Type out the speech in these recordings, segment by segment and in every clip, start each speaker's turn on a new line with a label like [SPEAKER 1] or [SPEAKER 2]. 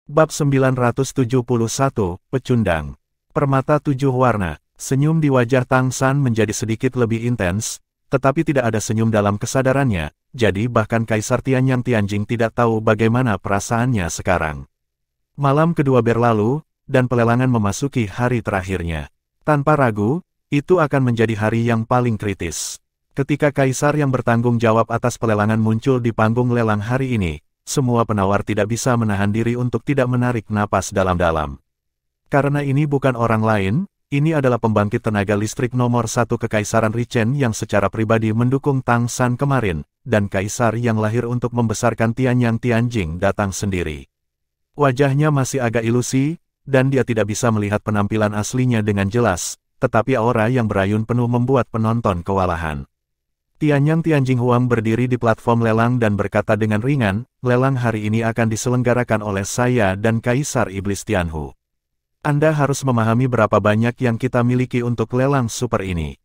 [SPEAKER 1] Bab 971, Pecundang. Permata 7 warna. Senyum di wajah Tang San menjadi sedikit lebih intens, tetapi tidak ada senyum dalam kesadarannya, jadi bahkan Kaisar Tianyang Tianjing tidak tahu bagaimana perasaannya sekarang. Malam kedua berlalu, dan pelelangan memasuki hari terakhirnya. Tanpa ragu, itu akan menjadi hari yang paling kritis. Ketika Kaisar yang bertanggung jawab atas pelelangan muncul di panggung lelang hari ini, semua penawar tidak bisa menahan diri untuk tidak menarik napas dalam-dalam. Karena ini bukan orang lain, ini adalah pembangkit tenaga listrik nomor 1 Kekaisaran Richen yang secara pribadi mendukung Tang San kemarin, dan Kaisar yang lahir untuk membesarkan Tianyang Tianjing datang sendiri. Wajahnya masih agak ilusi, dan dia tidak bisa melihat penampilan aslinya dengan jelas, tetapi aura yang berayun penuh membuat penonton kewalahan. Tianyang Tianjing Huang berdiri di platform lelang dan berkata dengan ringan, lelang hari ini akan diselenggarakan oleh saya dan Kaisar Iblis Tianhu. Anda harus memahami berapa banyak yang kita miliki untuk lelang super ini.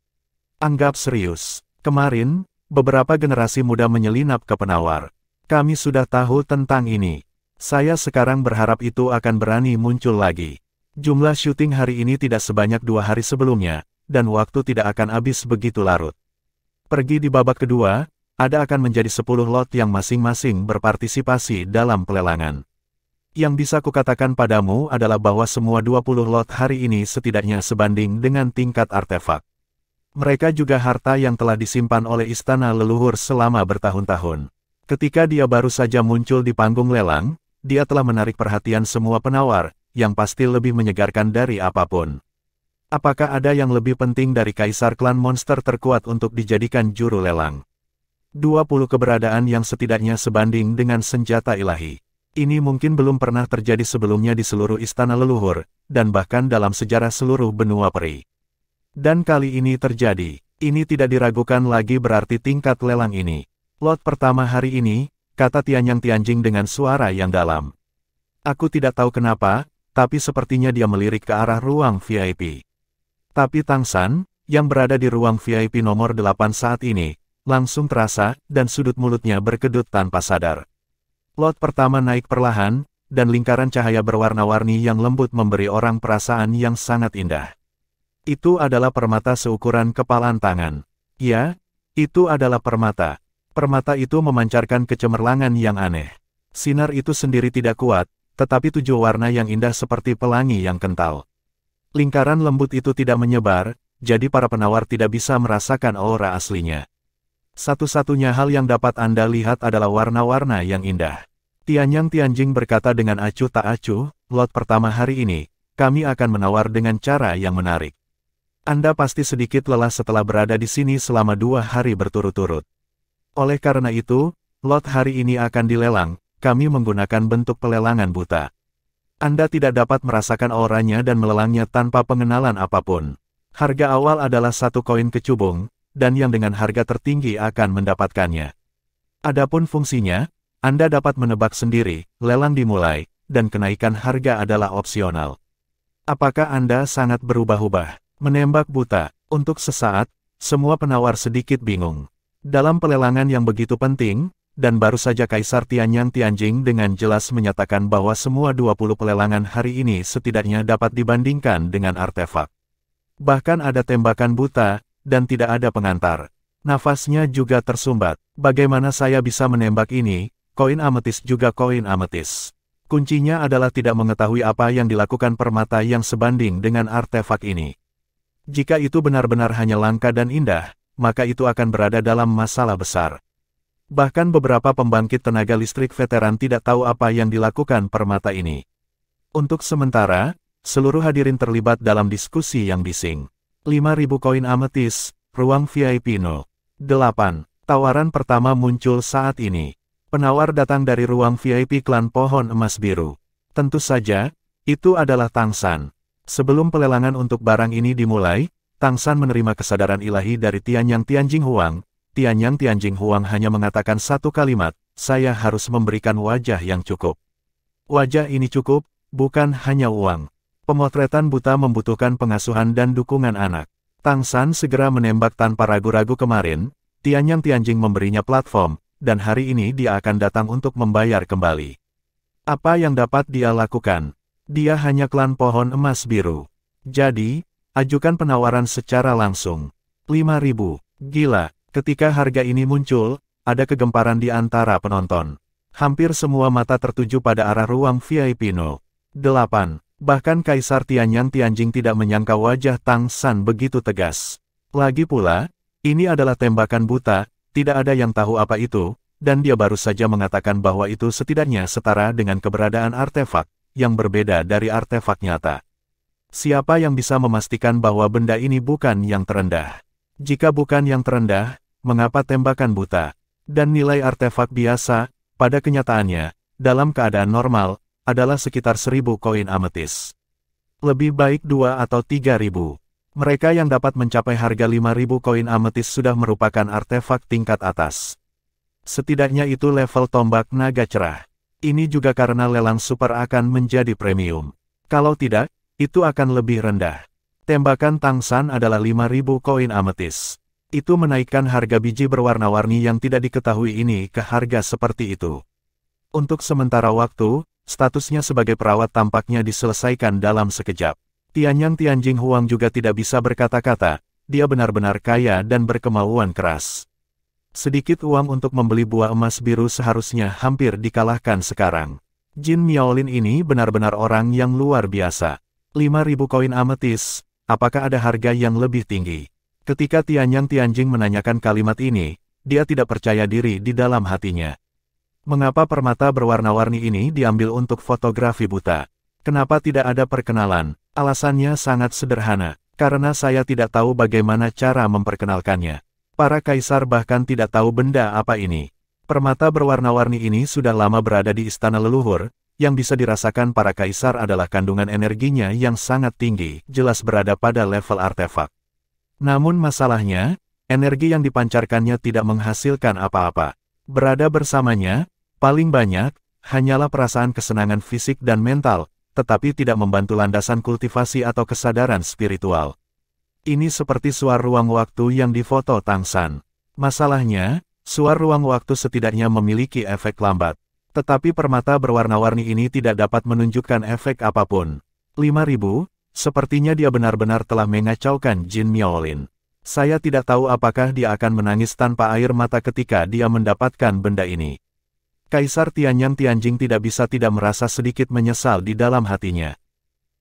[SPEAKER 1] Anggap serius. Kemarin, beberapa generasi muda menyelinap ke penawar. Kami sudah tahu tentang ini. Saya sekarang berharap itu akan berani muncul lagi. Jumlah syuting hari ini tidak sebanyak 2 hari sebelumnya, dan waktu tidak akan habis begitu larut. Pergi di babak kedua, ada akan menjadi 10 lot yang masing-masing berpartisipasi dalam pelelangan. Yang bisa kukatakan padamu adalah bahwa semua 20 lot hari ini setidaknya sebanding dengan tingkat artefak. Mereka juga harta yang telah disimpan oleh istana leluhur selama bertahun-tahun. Ketika dia baru saja muncul di panggung lelang, dia telah menarik perhatian semua penawar, yang pasti lebih menyegarkan dari apapun. Apakah ada yang lebih penting dari Kaisar Klan Monster terkuat untuk dijadikan juru lelang? 20 keberadaan yang setidaknya sebanding dengan senjata ilahi. Ini mungkin belum pernah terjadi sebelumnya di seluruh istana leluhur, dan bahkan dalam sejarah seluruh benua peri. Dan kali ini terjadi. Ini tidak diragukan lagi berarti tingkat lelang ini. Lot pertama hari ini, kata Tianyang Tianjing dengan suara yang dalam. Aku tidak tahu kenapa, tapi sepertinya dia melirik ke arah ruang VIP. Tapi Tang San, yang berada di ruang VIP nomor 8 saat ini, langsung terasa, dan sudut mulutnya berkedut tanpa sadar. Lot pertama naik perlahan, dan lingkaran cahaya berwarna-warni yang lembut memberi orang perasaan yang sangat indah. Itu adalah permata seukuran kepalan tangan. Ya, itu adalah permata. Permata itu memancarkan kecemerlangan yang aneh. Sinar itu sendiri tidak kuat, tetapi 7 warna yang indah seperti pelangi yang kental. Lingkaran lembut itu tidak menyebar, jadi para penawar tidak bisa merasakan aura aslinya. Satu-satunya hal yang dapat Anda lihat adalah warna-warna yang indah. Tianyang Tianjing berkata dengan acuh tak acuh, lot pertama hari ini, kami akan menawar dengan cara yang menarik. Anda pasti sedikit lelah setelah berada di sini selama 2 hari berturut-turut. Oleh karena itu, lot hari ini akan dilelang, kami menggunakan bentuk pelelangan buta. Anda tidak dapat merasakan auranya dan melelangnya tanpa pengenalan apapun. Harga awal adalah 1 koin kecubung, dan yang dengan harga tertinggi akan mendapatkannya. Adapun fungsinya, Anda dapat menebak sendiri, lelang dimulai, dan kenaikan harga adalah opsional. Apakah Anda sangat berubah-ubah? Menembak buta. Untuk sesaat, semua penawar sedikit bingung. Dalam pelelangan yang begitu penting, dan baru saja Kaisar Tianyang Tianjing dengan jelas menyatakan bahwa semua 20 pelelangan hari ini setidaknya dapat dibandingkan dengan artefak. Bahkan ada tembakan buta, dan tidak ada pengantar. Nafasnya juga tersumbat. Bagaimana saya bisa menembak ini? Koin ametis juga koin ametis. Kuncinya adalah tidak mengetahui apa yang dilakukan permata yang sebanding dengan artefak ini. Jika itu benar-benar hanya langka dan indah, maka itu akan berada dalam masalah besar. Bahkan beberapa pembangkit tenaga listrik veteran tidak tahu apa yang dilakukan permata ini. Untuk sementara, seluruh hadirin terlibat dalam diskusi yang bising. 5.000 koin ametis, ruang VIP 08. Tawaran pertama muncul saat ini. Penawar datang dari ruang VIP klan pohon emas biru. Tentu saja, itu adalah Tang San. Sebelum pelelangan untuk barang ini dimulai, Tang San menerima kesadaran ilahi dari Tianyang Tianjing Huang. Tianyang Tianjing Huang hanya mengatakan 1 kalimat, saya harus memberikan wajah yang cukup. Wajah ini cukup, bukan hanya uang. Pemotretan buta membutuhkan pengasuhan dan dukungan anak. Tang San segera menembak tanpa ragu-ragu kemarin, Tianyang Tianjing memberinya platform, dan hari ini dia akan datang untuk membayar kembali. Apa yang dapat dia lakukan? Dia hanya klan pohon emas biru. Jadi, ajukan penawaran secara langsung. 5.000. Gila, ketika harga ini muncul, ada kegemparan di antara penonton. Hampir semua mata tertuju pada arah ruang VIP 08. Bahkan Kaisar Tianyang Tianjing tidak menyangka wajah Tang San begitu tegas. Lagi pula, ini adalah tembakan buta, tidak ada yang tahu apa itu, dan dia baru saja mengatakan bahwa itu setidaknya setara dengan keberadaan artefak, yang berbeda dari artefak nyata. Siapa yang bisa memastikan bahwa benda ini bukan yang terendah? Jika bukan yang terendah, mengapa tembakan buta? Dan nilai artefak biasa, pada kenyataannya, dalam keadaan normal, adalah sekitar 1.000 koin ametis. Lebih baik 2 atau 3.000. Mereka yang dapat mencapai harga 5.000 koin ametis sudah merupakan artefak tingkat atas. Setidaknya itu level tombak naga cerah. Ini juga karena lelang super akan menjadi premium. Kalau tidak, itu akan lebih rendah. Tembakan Tang San adalah 5.000 koin ametis. Itu menaikkan harga biji berwarna-warni yang tidak diketahui ini ke harga seperti itu. Untuk sementara waktu, statusnya sebagai perawat tampaknya diselesaikan dalam sekejap. Tianyang Tianjing Huang juga tidak bisa berkata-kata, dia benar-benar kaya dan berkemauan keras. Sedikit uang untuk membeli buah emas biru seharusnya hampir dikalahkan sekarang. Jin Miaolin ini benar-benar orang yang luar biasa. 5.000 koin ametis, apakah ada harga yang lebih tinggi? Ketika Tianyang Tianjing menanyakan kalimat ini, dia tidak percaya diri di dalam hatinya. Mengapa permata berwarna-warni ini diambil untuk fotografi buta? Kenapa tidak ada perkenalan? Alasannya sangat sederhana, karena saya tidak tahu bagaimana cara memperkenalkannya. Para kaisar bahkan tidak tahu benda apa ini. Permata berwarna-warni ini sudah lama berada di istana leluhur, yang bisa dirasakan para kaisar adalah kandungan energinya yang sangat tinggi, jelas berada pada level artefak. Namun masalahnya, energi yang dipancarkannya tidak menghasilkan apa-apa. Berada bersamanya, paling banyak, hanyalah perasaan kesenangan fisik dan mental, tetapi tidak membantu landasan kultivasi atau kesadaran spiritual. Ini seperti suar ruang waktu yang difoto Tang San. Masalahnya, suar ruang waktu setidaknya memiliki efek lambat. Tetapi permata berwarna-warni ini tidak dapat menunjukkan efek apapun. 5.000, sepertinya dia benar-benar telah mengacaukan Jin Miaolin. Saya tidak tahu apakah dia akan menangis tanpa air mata ketika dia mendapatkan benda ini. Kaisar Tianyang Tianjing tidak bisa tidak merasa sedikit menyesal di dalam hatinya.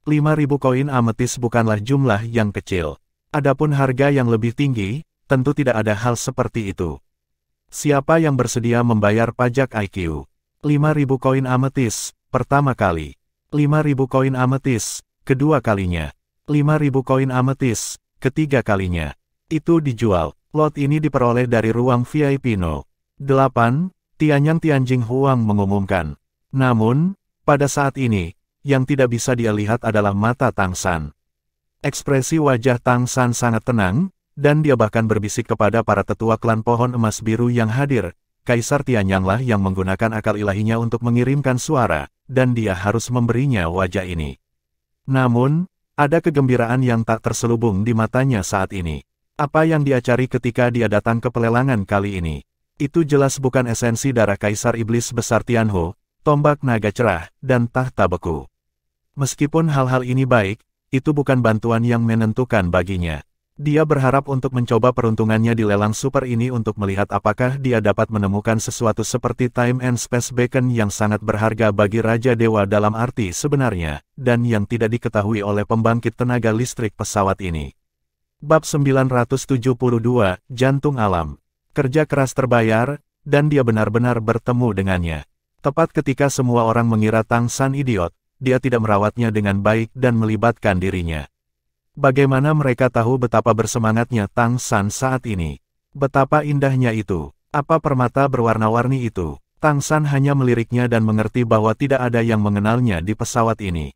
[SPEAKER 1] 5.000 koin ametis bukanlah jumlah yang kecil. Adapun harga yang lebih tinggi, tentu tidak ada hal seperti itu. Siapa yang bersedia membayar pajak IQ? 5.000 koin ametis, pertama kali. 5.000 koin ametis, kedua kalinya. 5.000 koin ametis, ketiga kalinya. Itu dijual. Lot ini diperoleh dari ruang VIP 08, Tianyang Tianjing Huang mengumumkan. Namun, pada saat ini, yang tidak bisa dia lihat adalah mata Tang San. Ekspresi wajah Tang San sangat tenang, dan dia bahkan berbisik kepada para tetua klan pohon emas biru yang hadir. Kaisar Tianyanglah yang menggunakan akal ilahinya untuk mengirimkan suara, dan dia harus memberinya wajah ini. Namun, ada kegembiraan yang tak terselubung di matanya saat ini. Apa yang dia cari ketika dia datang ke pelelangan kali ini? Itu jelas bukan esensi darah Kaisar Iblis Besar Tianho, tombak naga cerah, dan tahta beku. Meskipun hal-hal ini baik, itu bukan bantuan yang menentukan baginya. Dia berharap untuk mencoba peruntungannya di lelang super ini untuk melihat apakah dia dapat menemukan sesuatu seperti Time and Space Beacon yang sangat berharga bagi Raja Dewa dalam arti sebenarnya, dan yang tidak diketahui oleh pembangkit tenaga listrik pesawat ini. Bab 972, Jantung Alam. Kerja keras terbayar, dan dia benar-benar bertemu dengannya. Tepat ketika semua orang mengira Tang San idiot, dia tidak merawatnya dengan baik dan melibatkan dirinya. Bagaimana mereka tahu betapa bersemangatnya Tang San saat ini? Betapa indahnya itu. Apa permata berwarna-warni itu? Tang San hanya meliriknya dan mengerti bahwa tidak ada yang mengenalnya di pesawat ini.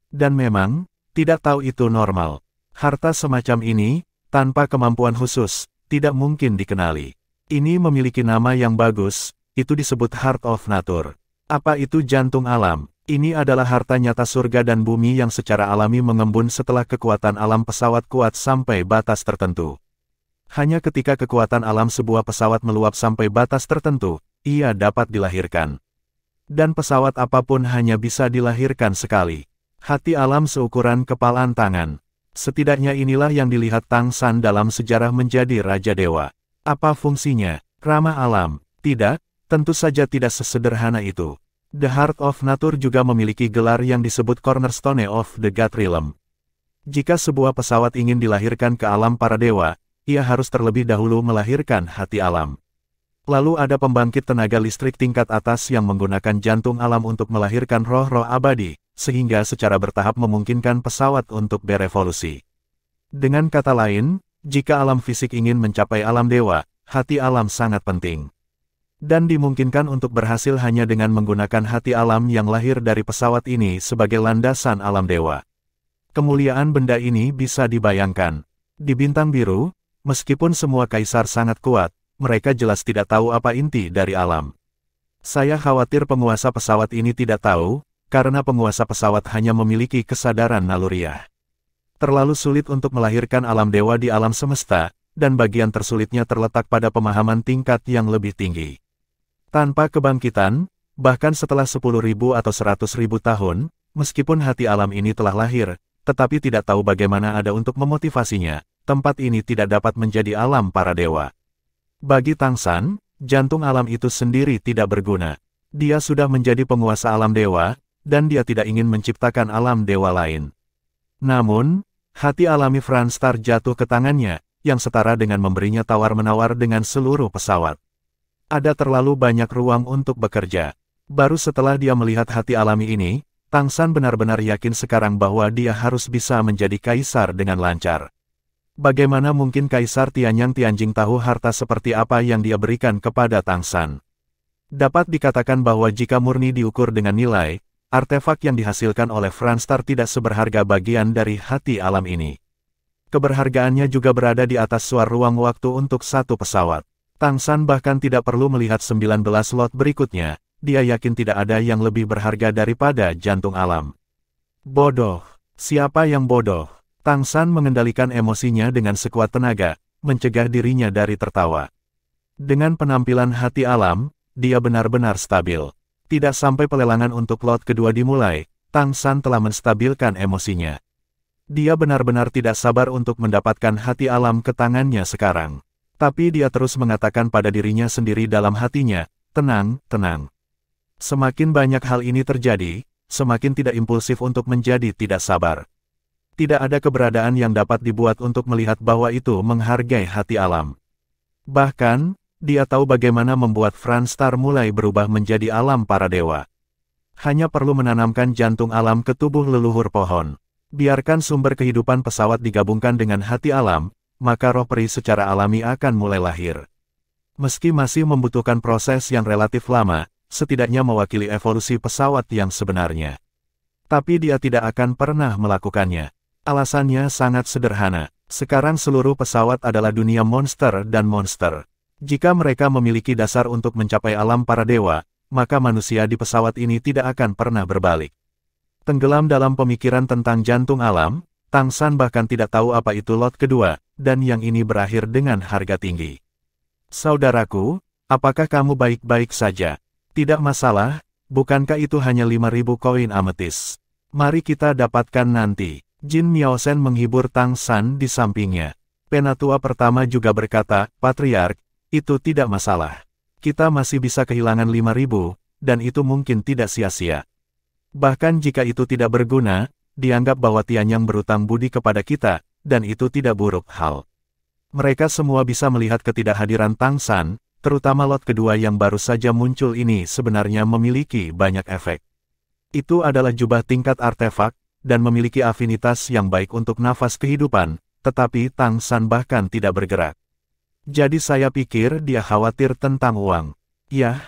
[SPEAKER 1] Dan memang, tidak tahu itu normal. Harta semacam ini, tanpa kemampuan khusus, tidak mungkin dikenali. Ini memiliki nama yang bagus, itu disebut Heart of Nature. Apa itu jantung alam? Ini adalah harta nyata surga dan bumi yang secara alami mengembun setelah kekuatan alam pesawat kuat sampai batas tertentu. Hanya ketika kekuatan alam sebuah pesawat meluap sampai batas tertentu, ia dapat dilahirkan. Dan pesawat apapun hanya bisa dilahirkan sekali. Hati alam seukuran kepalan tangan. Setidaknya inilah yang dilihat Tang San dalam sejarah menjadi Raja Dewa. Apa fungsinya? Ramah alam? Tidak, tentu saja tidak sesederhana itu. The Heart of Nature juga memiliki gelar yang disebut Cornerstone of the God Realm. Jika sebuah pesawat ingin dilahirkan ke alam para dewa, ia harus terlebih dahulu melahirkan hati alam. Lalu ada pembangkit tenaga listrik tingkat atas yang menggunakan jantung alam untuk melahirkan roh-roh abadi, sehingga secara bertahap memungkinkan pesawat untuk berevolusi. Dengan kata lain, jika alam fisik ingin mencapai alam dewa, hati alam sangat penting. Dan dimungkinkan untuk berhasil hanya dengan menggunakan hati alam yang lahir dari pesawat ini sebagai landasan alam dewa. Kemuliaan benda ini bisa dibayangkan. Di Bintang Biru, meskipun semua kaisar sangat kuat, mereka jelas tidak tahu apa inti dari alam. Saya khawatir penguasa pesawat ini tidak tahu, karena penguasa pesawat hanya memiliki kesadaran naluriah. Terlalu sulit untuk melahirkan alam dewa di alam semesta, dan bagian tersulitnya terletak pada pemahaman tingkat yang lebih tinggi. Tanpa kebangkitan, bahkan setelah 10.000 atau 100.000 tahun, meskipun hati alam ini telah lahir, tetapi tidak tahu bagaimana ada untuk memotivasinya, tempat ini tidak dapat menjadi alam para dewa. Bagi Tang San, jantung alam itu sendiri tidak berguna. Dia sudah menjadi penguasa alam dewa, dan dia tidak ingin menciptakan alam dewa lain. Namun, hati alami Franstar jatuh ke tangannya, yang setara dengan memberinya tawar-menawar dengan seluruh pesawat. Ada terlalu banyak ruang untuk bekerja. Baru setelah dia melihat hati alami ini, Tang San benar-benar yakin sekarang bahwa dia harus bisa menjadi kaisar dengan lancar. Bagaimana mungkin Kaisar Tianyang Tianjing tahu harta seperti apa yang dia berikan kepada Tang San? Dapat dikatakan bahwa jika murni diukur dengan nilai, artefak yang dihasilkan oleh Franstar tidak seberharga bagian dari hati alam ini. Keberhargaannya juga berada di atas suar ruang waktu untuk satu pesawat. Tang San bahkan tidak perlu melihat 19 lot berikutnya, dia yakin tidak ada yang lebih berharga daripada jantung alam. Bodoh. Siapa yang bodoh? Tang San mengendalikan emosinya dengan sekuat tenaga, mencegah dirinya dari tertawa. Dengan penampilan hati alam, dia benar-benar stabil. Tidak sampai pelelangan untuk lot kedua dimulai, Tang San telah menstabilkan emosinya. Dia benar-benar tidak sabar untuk mendapatkan hati alam ke tangannya sekarang. Tapi dia terus mengatakan pada dirinya sendiri dalam hatinya, tenang, tenang. Semakin banyak hal ini terjadi, semakin tidak impulsif untuk menjadi tidak sabar. Tidak ada keberadaan yang dapat dibuat untuk melihat bahwa itu menghargai hati alam. Bahkan, dia tahu bagaimana membuat Franstar mulai berubah menjadi alam para dewa. Hanya perlu menanamkan jantung alam ke tubuh leluhur pohon. Biarkan sumber kehidupan pesawat digabungkan dengan hati alam, maka roh peri secara alami akan mulai lahir. Meski masih membutuhkan proses yang relatif lama, setidaknya mewakili evolusi pesawat yang sebenarnya. Tapi dia tidak akan pernah melakukannya. Alasannya sangat sederhana. Sekarang seluruh pesawat adalah dunia monster dan monster. Jika mereka memiliki dasar untuk mencapai alam para dewa, maka manusia di pesawat ini tidak akan pernah berbalik. Tenggelam dalam pemikiran tentang jantung alam, Tang San bahkan tidak tahu apa itu lot kedua, dan yang ini berakhir dengan harga tinggi. Saudaraku, apakah kamu baik-baik saja? Tidak masalah, bukankah itu hanya 5.000 koin ametis? Mari kita dapatkan nanti. Jin Miaosen menghibur Tang San di sampingnya. Penatua pertama juga berkata, Patriark, itu tidak masalah. Kita masih bisa kehilangan 5.000, dan itu mungkin tidak sia-sia. Bahkan jika itu tidak berguna, dianggap bahwa Tianyang berutang budi kepada kita, dan itu tidak buruk hal. Mereka semua bisa melihat ketidakhadiran Tang San, terutama lot kedua yang baru saja muncul ini sebenarnya memiliki banyak efek. Itu adalah jubah tingkat artefak, dan memiliki afinitas yang baik untuk nafas kehidupan, tetapi Tang San bahkan tidak bergerak. Jadi saya pikir dia khawatir tentang uang. Yah,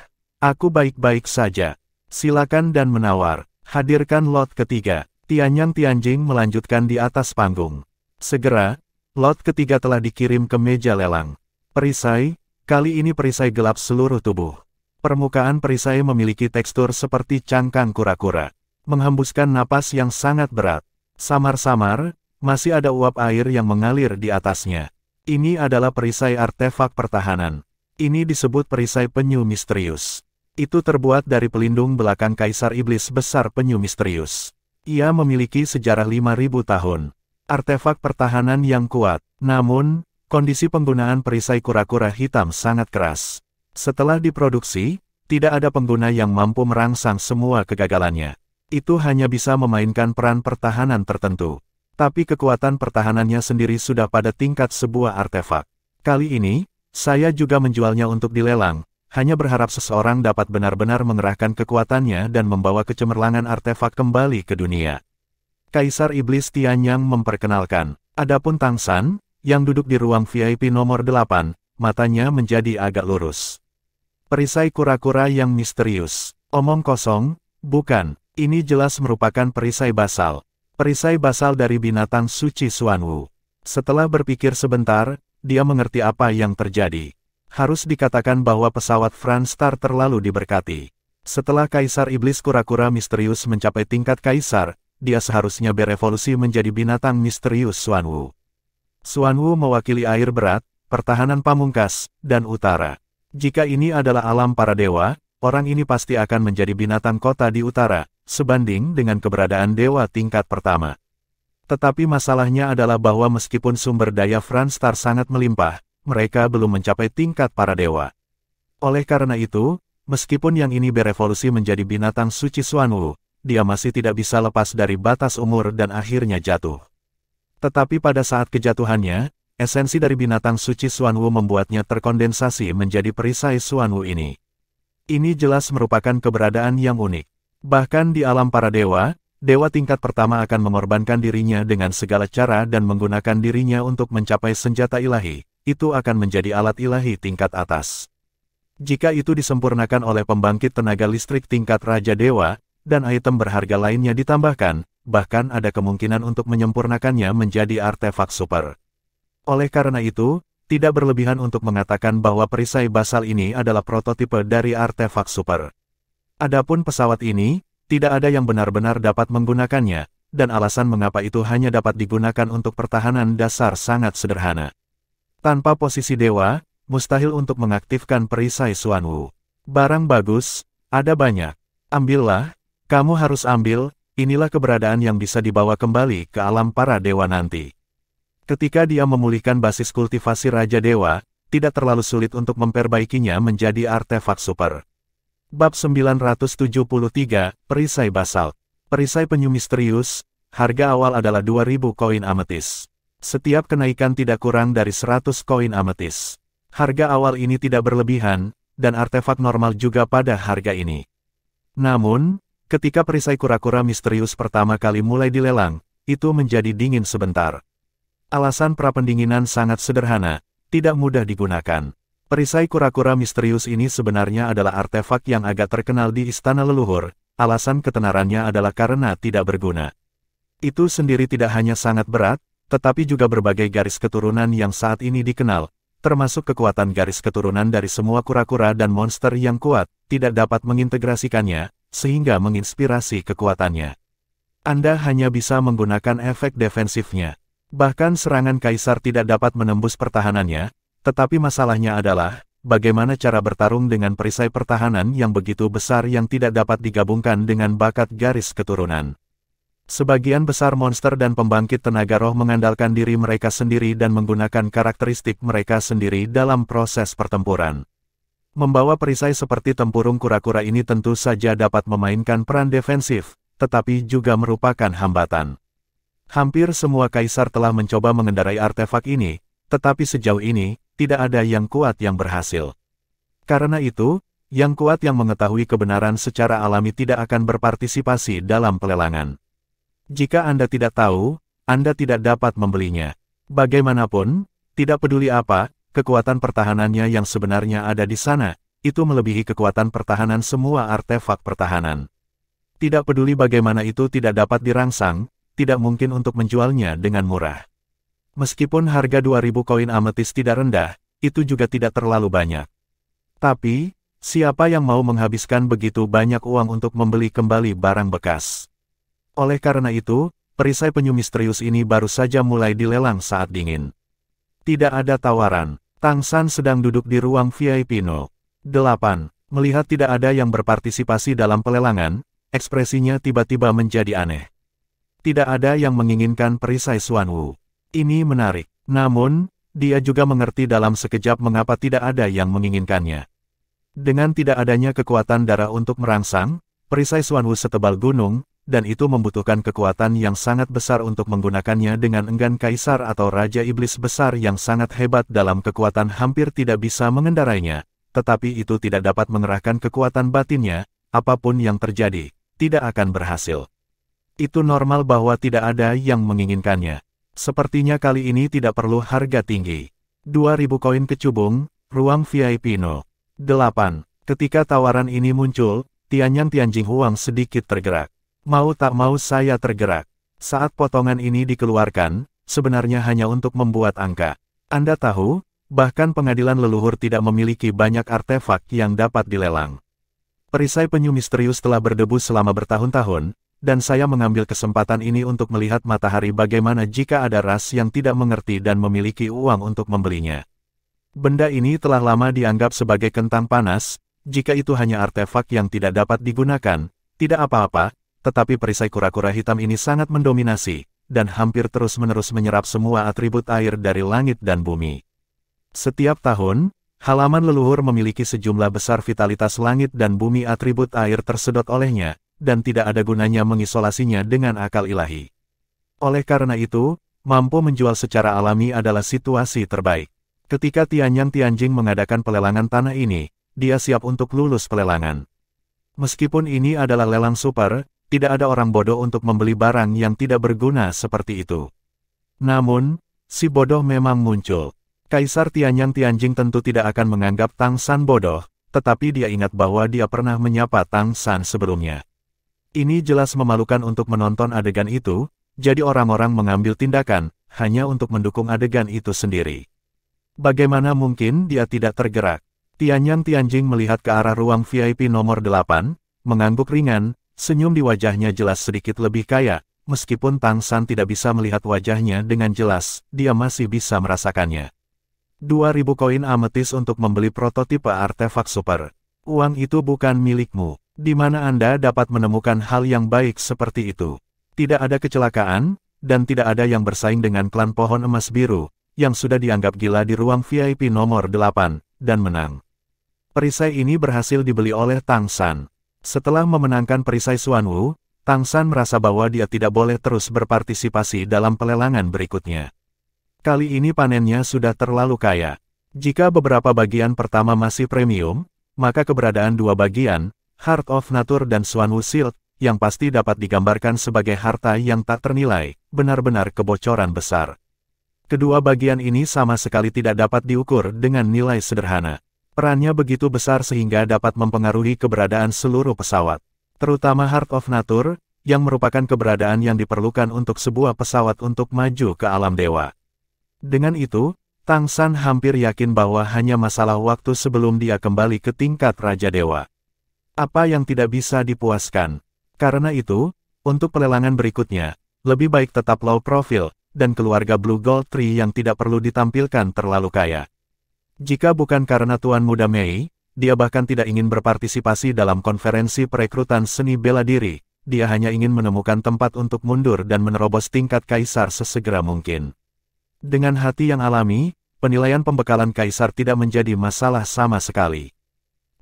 [SPEAKER 1] aku baik-baik saja. Silakan dan menawar. Hadirkan lot ketiga. Tianyang Tianjing melanjutkan di atas panggung. Segera, lot ketiga telah dikirim ke meja lelang. Perisai, kali ini perisai gelap seluruh tubuh. Permukaan perisai memiliki tekstur seperti cangkang kura-kura. Menghembuskan napas yang sangat berat. Samar-samar, masih ada uap air yang mengalir di atasnya. Ini adalah perisai artefak pertahanan. Ini disebut perisai penyu misterius. Itu terbuat dari pelindung belakang Kaisar Iblis Besar Penyu Misterius. Ia memiliki sejarah 5.000 tahun. Artefak pertahanan yang kuat. Namun, kondisi penggunaan perisai kura-kura hitam sangat keras. Setelah diproduksi, tidak ada pengguna yang mampu merangsang semua kegagalannya. Itu hanya bisa memainkan peran pertahanan tertentu. Tapi kekuatan pertahanannya sendiri sudah pada tingkat sebuah artefak. Kali ini, saya juga menjualnya untuk dilelang, hanya berharap seseorang dapat benar-benar mengerahkan kekuatannya dan membawa kecemerlangan artefak kembali ke dunia. Kaisar Iblis Tianyang memperkenalkan. Adapun Tang San, yang duduk di ruang VIP nomor 8, matanya menjadi agak lurus. Perisai kura-kura yang misterius. Omong kosong, bukan. Ini jelas merupakan perisai basal. Perisai basal dari binatang suci Xuanwu. Setelah berpikir sebentar, dia mengerti apa yang terjadi. Harus dikatakan bahwa pesawat Franstar terlalu diberkati. Setelah Kaisar Iblis Kura-Kura Misterius mencapai tingkat Kaisar, dia seharusnya berevolusi menjadi binatang misterius Xuanwu. Xuanwu mewakili air berat, pertahanan pamungkas, dan utara. Jika ini adalah alam para dewa, orang ini pasti akan menjadi binatang kota di utara, sebanding dengan keberadaan dewa tingkat pertama. Tetapi masalahnya adalah bahwa meskipun sumber daya Franstar sangat melimpah, mereka belum mencapai tingkat para dewa. Oleh karena itu, meskipun yang ini berevolusi menjadi binatang suci Xuanwu, dia masih tidak bisa lepas dari batas umur dan akhirnya jatuh. Tetapi pada saat kejatuhannya, esensi dari binatang suci Xuanwu membuatnya terkondensasi menjadi perisai Xuanwu ini. Ini jelas merupakan keberadaan yang unik. Bahkan di alam para dewa, dewa tingkat pertama akan mengorbankan dirinya dengan segala cara dan menggunakan dirinya untuk mencapai senjata ilahi. Itu akan menjadi alat ilahi tingkat atas. Jika itu disempurnakan oleh pembangkit tenaga listrik tingkat Raja Dewa, dan item berharga lainnya ditambahkan, bahkan ada kemungkinan untuk menyempurnakannya menjadi artefak super. Oleh karena itu, tidak berlebihan untuk mengatakan bahwa perisai basal ini adalah prototipe dari artefak super. Adapun pesawat ini, tidak ada yang benar-benar dapat menggunakannya, dan alasan mengapa itu hanya dapat digunakan untuk pertahanan dasar sangat sederhana. Tanpa posisi dewa, mustahil untuk mengaktifkan perisai Xuanwu. Barang bagus, ada banyak. Ambillah, kamu harus ambil, inilah keberadaan yang bisa dibawa kembali ke alam para dewa nanti. Ketika dia memulihkan basis kultivasi Raja Dewa, tidak terlalu sulit untuk memperbaikinya menjadi artefak super. Bab 973, Perisai Basal. Perisai penyu misterius, harga awal adalah 2.000 koin ametis. Setiap kenaikan tidak kurang dari 100 koin ametis. Harga awal ini tidak berlebihan, dan artefak normal juga pada harga ini. Namun, ketika perisai kura-kura misterius pertama kali mulai dilelang, itu menjadi dingin sebentar. Alasan prapendinginan sangat sederhana, tidak mudah digunakan. Perisai kura-kura misterius ini sebenarnya adalah artefak yang agak terkenal di istana leluhur, alasan ketenarannya adalah karena tidak berguna. Itu sendiri tidak hanya sangat berat, tetapi juga berbagai garis keturunan yang saat ini dikenal, termasuk kekuatan garis keturunan dari semua kura-kura dan monster yang kuat, tidak dapat mengintegrasikannya, sehingga menginspirasi kekuatannya. Anda hanya bisa menggunakan efek defensifnya. Bahkan serangan kaisar tidak dapat menembus pertahanannya, tetapi masalahnya adalah, bagaimana cara bertarung dengan perisai pertahanan yang begitu besar yang tidak dapat digabungkan dengan bakat garis keturunan. Sebagian besar monster dan pembangkit tenaga roh mengandalkan diri mereka sendiri dan menggunakan karakteristik mereka sendiri dalam proses pertempuran. Membawa perisai seperti tempurung kura-kura ini tentu saja dapat memainkan peran defensif, tetapi juga merupakan hambatan. Hampir semua kaisar telah mencoba mengendarai artefak ini, tetapi sejauh ini, tidak ada yang kuat yang berhasil. Karena itu, yang kuat yang mengetahui kebenaran secara alami tidak akan berpartisipasi dalam pelelangan. Jika Anda tidak tahu, Anda tidak dapat membelinya. Bagaimanapun, tidak peduli apa, kekuatan pertahanannya yang sebenarnya ada di sana, itu melebihi kekuatan pertahanan semua artefak pertahanan. Tidak peduli bagaimana itu tidak dapat dirangsang, tidak mungkin untuk menjualnya dengan murah. Meskipun harga 2.000 koin ametis tidak rendah, itu juga tidak terlalu banyak. Tapi, siapa yang mau menghabiskan begitu banyak uang untuk membeli kembali barang bekas? Oleh karena itu, perisai penyu misterius ini baru saja mulai dilelang saat dingin. Tidak ada tawaran. Tang San sedang duduk di ruang VIP No. 8. Melihat tidak ada yang berpartisipasi dalam pelelangan, ekspresinya tiba-tiba menjadi aneh. Tidak ada yang menginginkan perisai Xuanwu. Ini menarik. Namun, dia juga mengerti dalam sekejap mengapa tidak ada yang menginginkannya. Dengan tidak adanya kekuatan darah untuk merangsang, perisai Xuanwu setebal gunung, dan itu membutuhkan kekuatan yang sangat besar untuk menggunakannya dengan enggan kaisar atau raja iblis besar yang sangat hebat dalam kekuatan hampir tidak bisa mengendarainya. Tetapi itu tidak dapat mengerahkan kekuatan batinnya, apapun yang terjadi, tidak akan berhasil. Itu normal bahwa tidak ada yang menginginkannya. Sepertinya kali ini tidak perlu harga tinggi. 2.000 koin kecubung, ruang VIP No. 8. Ketika tawaran ini muncul, Tianyang Tianjing Huang sedikit tergerak. Mau tak mau saya tergerak. Saat potongan ini dikeluarkan, sebenarnya hanya untuk membuat angka. Anda tahu, bahkan pengadilan leluhur tidak memiliki banyak artefak yang dapat dilelang. Perisai penyu misterius telah berdebu selama bertahun-tahun, dan saya mengambil kesempatan ini untuk melihat matahari bagaimana jika ada ras yang tidak mengerti dan memiliki uang untuk membelinya. Benda ini telah lama dianggap sebagai kentang panas, jika itu hanya artefak yang tidak dapat digunakan, tidak apa-apa, tetapi perisai kura-kura hitam ini sangat mendominasi, dan hampir terus-menerus menyerap semua atribut air dari langit dan bumi. Setiap tahun, halaman leluhur memiliki sejumlah besar vitalitas langit dan bumi atribut air tersedot olehnya, dan tidak ada gunanya mengisolasinya dengan akal ilahi. Oleh karena itu, mampu menjual secara alami adalah situasi terbaik. Ketika Tianyang Tianjing mengadakan pelelangan tanah ini, dia siap untuk lulus pelelangan. Meskipun ini adalah lelang super, tidak ada orang bodoh untuk membeli barang yang tidak berguna seperti itu. Namun, si bodoh memang muncul. Kaisar Tianyang Tianjing tentu tidak akan menganggap Tang San bodoh, tetapi dia ingat bahwa dia pernah menyapa Tang San sebelumnya. Ini jelas memalukan untuk menonton adegan itu, jadi orang-orang mengambil tindakan, hanya untuk mendukung adegan itu sendiri. Bagaimana mungkin dia tidak tergerak? Tianyang Tianjing melihat ke arah ruang VIP nomor 8, mengangguk ringan, senyum di wajahnya jelas sedikit lebih kaya, meskipun Tang San tidak bisa melihat wajahnya dengan jelas, dia masih bisa merasakannya. 2.000 koin ametis untuk membeli prototipe artefak super. Uang itu bukan milikmu. Di mana Anda dapat menemukan hal yang baik seperti itu? Tidak ada kecelakaan, dan tidak ada yang bersaing dengan klan pohon emas biru, yang sudah dianggap gila di ruang VIP nomor 8, dan menang. Perisai ini berhasil dibeli oleh Tang San. Setelah memenangkan perisai Xuanwu, Tang San merasa bahwa dia tidak boleh terus berpartisipasi dalam pelelangan berikutnya. Kali ini panennya sudah terlalu kaya. Jika beberapa bagian pertama masih premium, maka keberadaan dua bagian, Heart of Nature dan Xuanwu Shield, yang pasti dapat digambarkan sebagai harta yang tak ternilai, benar-benar kebocoran besar. Kedua bagian ini sama sekali tidak dapat diukur dengan nilai sederhana. Perannya begitu besar sehingga dapat mempengaruhi keberadaan seluruh pesawat. Terutama Heart of Nature, yang merupakan keberadaan yang diperlukan untuk sebuah pesawat untuk maju ke alam dewa. Dengan itu, Tang San hampir yakin bahwa hanya masalah waktu sebelum dia kembali ke tingkat Raja Dewa. Apa yang tidak bisa dipuaskan? Karena itu, untuk pelelangan berikutnya, lebih baik tetap low profile, dan keluarga Blue Gold Tree yang tidak perlu ditampilkan terlalu kaya. Jika bukan karena Tuan Muda Mei, dia bahkan tidak ingin berpartisipasi dalam konferensi perekrutan seni bela diri, dia hanya ingin menemukan tempat untuk mundur dan menerobos tingkat kaisar sesegera mungkin. Dengan hati yang alami, penilaian pembekalan kaisar tidak menjadi masalah sama sekali.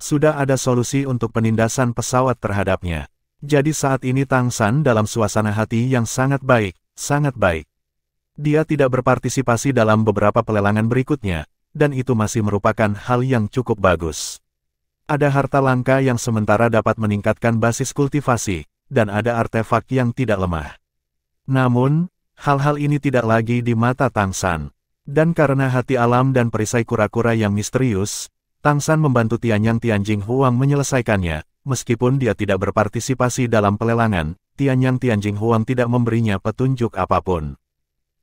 [SPEAKER 1] Sudah ada solusi untuk penindasan pesawat terhadapnya. Jadi saat ini Tang San dalam suasana hati yang sangat baik, sangat baik. Dia tidak berpartisipasi dalam beberapa pelelangan berikutnya, dan itu masih merupakan hal yang cukup bagus. Ada harta langka yang sementara dapat meningkatkan basis kultivasi, dan ada artefak yang tidak lemah. Namun, hal-hal ini tidak lagi di mata Tang San. Dan karena hati alam dan perisai kura-kura yang misterius, Tang San membantu Tianyang Tianjing Huang menyelesaikannya. Meskipun dia tidak berpartisipasi dalam pelelangan, Tianyang Tianjing Huang tidak memberinya petunjuk apapun.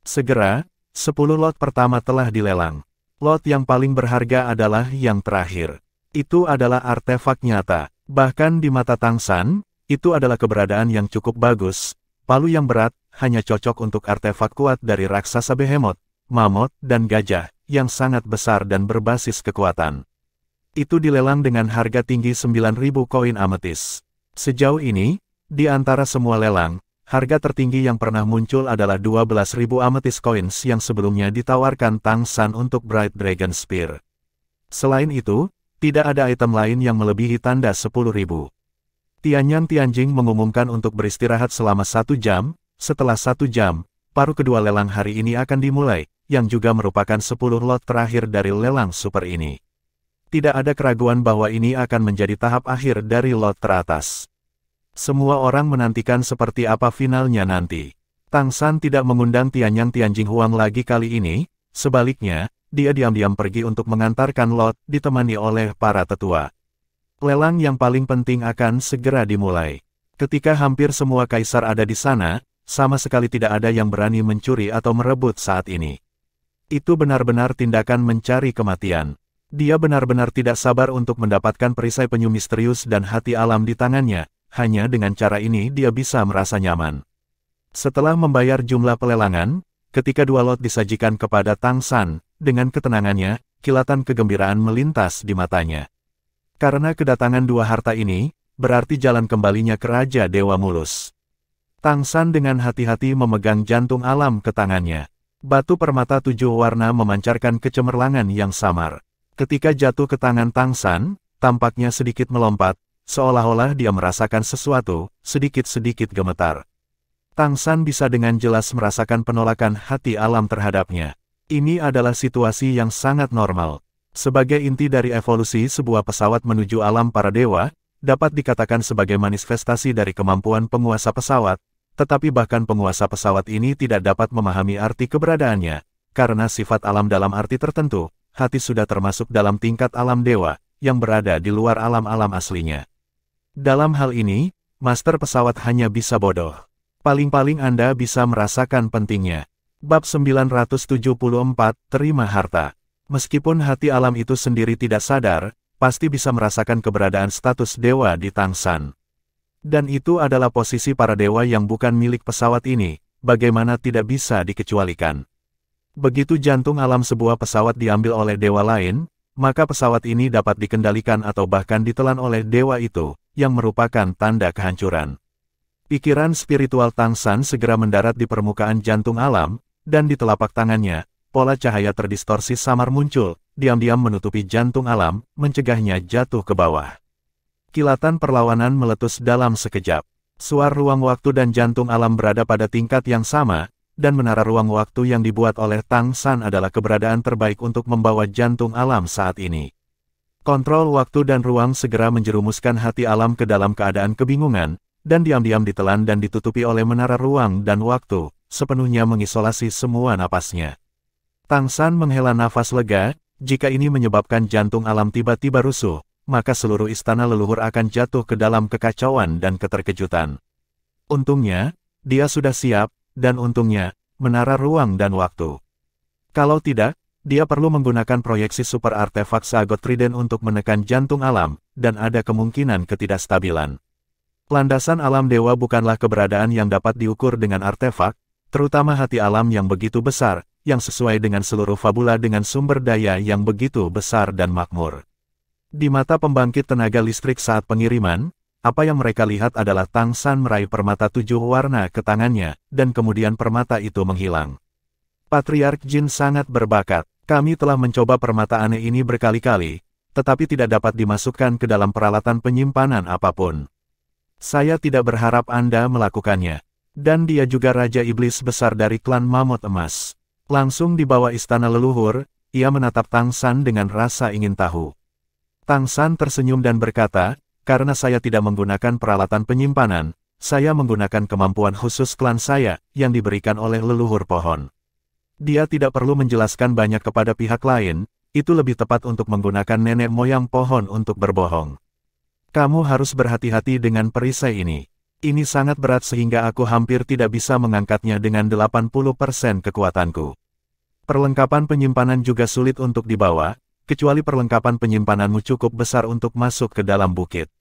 [SPEAKER 1] Segera, 10 lot pertama telah dilelang. Lot yang paling berharga adalah yang terakhir. Itu adalah artefak nyata. Bahkan di mata Tang San, itu adalah keberadaan yang cukup bagus. Palu yang berat, hanya cocok untuk artefak kuat dari raksasa behemoth, mammoth, dan gajah, yang sangat besar dan berbasis kekuatan. Itu dilelang dengan harga tinggi 9.000 koin ametis. Sejauh ini, di antara semua lelang, harga tertinggi yang pernah muncul adalah 12.000 ametis coins yang sebelumnya ditawarkan Tang San untuk Bright Dragon Spear. Selain itu, tidak ada item lain yang melebihi tanda 10.000. Tianyang Tianjing mengumumkan untuk beristirahat selama 1 jam. Setelah 1 jam, paruh kedua lelang hari ini akan dimulai, yang juga merupakan 10 lot terakhir dari lelang super ini. Tidak ada keraguan bahwa ini akan menjadi tahap akhir dari lot teratas. Semua orang menantikan seperti apa finalnya nanti. Tang San tidak mengundang Tianyang Tianjing Huang lagi kali ini, sebaliknya, dia diam-diam pergi untuk mengantarkan lot, ditemani oleh para tetua. Lelang yang paling penting akan segera dimulai. Ketika hampir semua kaisar ada di sana, sama sekali tidak ada yang berani mencuri atau merebut saat ini. Itu benar-benar tindakan mencari kematian. Dia benar-benar tidak sabar untuk mendapatkan perisai penyu misterius dan hati alam di tangannya, hanya dengan cara ini dia bisa merasa nyaman. Setelah membayar jumlah pelelangan, ketika 2 lot disajikan kepada Tang San, dengan ketenangannya, kilatan kegembiraan melintas di matanya. Karena kedatangan 2 harta ini, berarti jalan kembalinya ke Raja Dewa mulus. Tang San dengan hati-hati memegang jantung alam ke tangannya. Batu permata 7 warna memancarkan kecemerlangan yang samar. Ketika jatuh ke tangan Tang San, tampaknya sedikit melompat, seolah-olah dia merasakan sesuatu, sedikit-sedikit gemetar. Tang San bisa dengan jelas merasakan penolakan hati alam terhadapnya. Ini adalah situasi yang sangat normal. Sebagai inti dari evolusi sebuah pesawat menuju alam para dewa, dapat dikatakan sebagai manifestasi dari kemampuan penguasa pesawat, tetapi bahkan penguasa pesawat ini tidak dapat memahami arti keberadaannya, karena sifat alam dalam arti tertentu, hati sudah termasuk dalam tingkat alam dewa, yang berada di luar alam-alam aslinya. Dalam hal ini, master pesawat hanya bisa bodoh. Paling-paling Anda bisa merasakan pentingnya. Bab 974, Terima Harta. Meskipun hati alam itu sendiri tidak sadar, pasti bisa merasakan keberadaan status dewa di Tang San. Dan itu adalah posisi para dewa yang bukan milik pesawat ini, bagaimana tidak bisa dikecualikan. Begitu jantung alam sebuah pesawat diambil oleh dewa lain, maka pesawat ini dapat dikendalikan atau bahkan ditelan oleh dewa itu, yang merupakan tanda kehancuran. Pikiran spiritual Tang San segera mendarat di permukaan jantung alam, dan di telapak tangannya, pola cahaya terdistorsi samar muncul, diam-diam menutupi jantung alam, mencegahnya jatuh ke bawah. Kilatan perlawanan meletus dalam sekejap. Suar ruang waktu dan jantung alam berada pada tingkat yang sama, dan menara ruang waktu yang dibuat oleh Tang San adalah keberadaan terbaik untuk membawa jantung alam saat ini. Kontrol waktu dan ruang segera menjerumuskan hati alam ke dalam keadaan kebingungan, dan diam-diam ditelan dan ditutupi oleh menara ruang dan waktu, sepenuhnya mengisolasi semua napasnya. Tang San menghela nafas lega, jika ini menyebabkan jantung alam tiba-tiba rusuh, maka seluruh istana leluhur akan jatuh ke dalam kekacauan dan keterkejutan. Untungnya, dia sudah siap, dan untungnya, menara ruang dan waktu. Kalau tidak, dia perlu menggunakan proyeksi super artefak Sagot Trident untuk menekan jantung alam, dan ada kemungkinan ketidakstabilan. Landasan alam dewa bukanlah keberadaan yang dapat diukur dengan artefak, terutama hati alam yang begitu besar, yang sesuai dengan seluruh fabula dengan sumber daya yang begitu besar dan makmur. Di mata pembangkit tenaga listrik saat pengiriman, apa yang mereka lihat adalah Tang San meraih permata 7 warna ke tangannya, dan kemudian permata itu menghilang. Patriark Jin sangat berbakat. Kami telah mencoba permata aneh ini berkali-kali, tetapi tidak dapat dimasukkan ke dalam peralatan penyimpanan apapun. Saya tidak berharap Anda melakukannya. Dan dia juga Raja Iblis besar dari klan Mamut Emas. Langsung di bawah istana leluhur, ia menatap Tang San dengan rasa ingin tahu. Tang San tersenyum dan berkata, karena saya tidak menggunakan peralatan penyimpanan, saya menggunakan kemampuan khusus klan saya, yang diberikan oleh leluhur pohon. Dia tidak perlu menjelaskan banyak kepada pihak lain, itu lebih tepat untuk menggunakan nenek moyang pohon untuk berbohong. Kamu harus berhati-hati dengan perisai ini. Ini sangat berat sehingga aku hampir tidak bisa mengangkatnya dengan 80% kekuatanku. Perlengkapan penyimpanan juga sulit untuk dibawa, kecuali perlengkapan penyimpananmu cukup besar untuk masuk ke dalam bukit.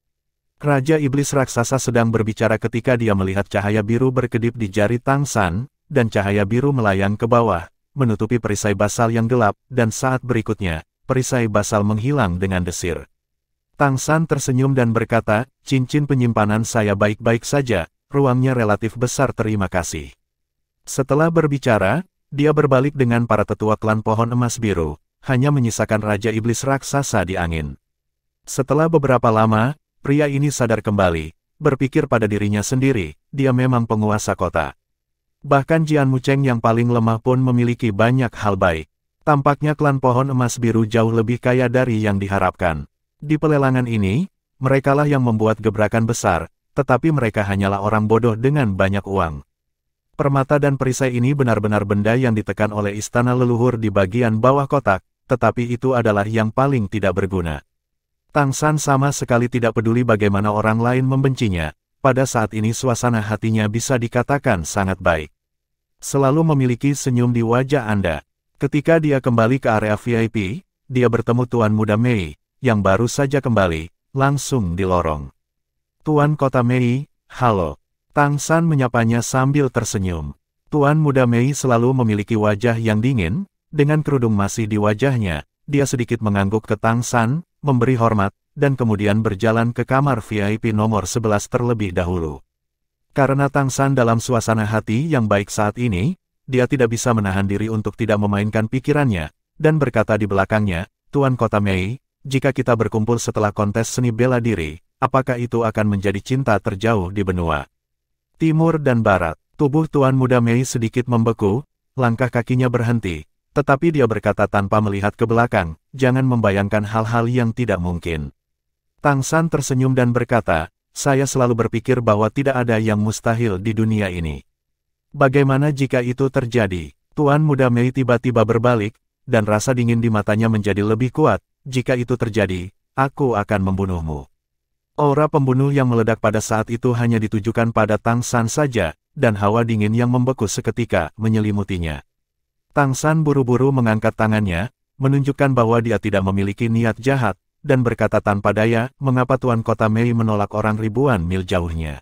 [SPEAKER 1] Raja Iblis Raksasa sedang berbicara ketika dia melihat cahaya biru berkedip di jari Tang San, dan cahaya biru melayang ke bawah, menutupi perisai basal yang gelap, dan saat berikutnya, perisai basal menghilang dengan desir. Tang San tersenyum dan berkata, cincin penyimpanan saya baik-baik saja, ruangnya relatif besar terima kasih. Setelah berbicara, dia berbalik dengan para tetua klan pohon emas biru, hanya menyisakan Raja Iblis Raksasa di angin. Setelah beberapa lama, pria ini sadar kembali, berpikir pada dirinya sendiri, dia memang penguasa kota. Bahkan Jian Mucheng yang paling lemah pun memiliki banyak hal baik. Tampaknya klan pohon emas biru jauh lebih kaya dari yang diharapkan. Di pelelangan ini, merekalah yang membuat gebrakan besar, tetapi mereka hanyalah orang bodoh dengan banyak uang. Permata dan perisai ini benar-benar benda yang ditekan oleh istana leluhur di bagian bawah kotak, tetapi itu adalah yang paling tidak berguna. Tang San sama sekali tidak peduli bagaimana orang lain membencinya, pada saat ini suasana hatinya bisa dikatakan sangat baik. Selalu memiliki senyum di wajah Anda. Ketika dia kembali ke area VIP, dia bertemu Tuan Muda Mei, yang baru saja kembali, langsung di lorong. Tuan Kota Mei, halo. Tang San menyapanya sambil tersenyum. Tuan Muda Mei selalu memiliki wajah yang dingin, dengan kerudung masih di wajahnya, dia sedikit mengangguk ke Tang San, memberi hormat, dan kemudian berjalan ke kamar VIP nomor 11 terlebih dahulu. Karena Tang San dalam suasana hati yang baik saat ini, dia tidak bisa menahan diri untuk tidak memainkan pikirannya, dan berkata di belakangnya, Tuan Kota Mei, jika kita berkumpul setelah kontes seni bela diri, apakah itu akan menjadi cinta terjauh di benua Timur dan Barat? Tubuh Tuan Muda Mei sedikit membeku, langkah kakinya berhenti. Tetapi dia berkata tanpa melihat ke belakang, jangan membayangkan hal-hal yang tidak mungkin. Tang San tersenyum dan berkata, saya selalu berpikir bahwa tidak ada yang mustahil di dunia ini. Bagaimana jika itu terjadi? Tuan Muda Mei tiba-tiba berbalik, dan rasa dingin di matanya menjadi lebih kuat, jika itu terjadi, aku akan membunuhmu. Aura pembunuh yang meledak pada saat itu hanya ditujukan pada Tang San saja, dan hawa dingin yang membeku seketika menyelimutinya. Tang San buru-buru mengangkat tangannya, menunjukkan bahwa dia tidak memiliki niat jahat, dan berkata tanpa daya, mengapa Tuan Kota Mei menolak orang ribuan mil jauhnya?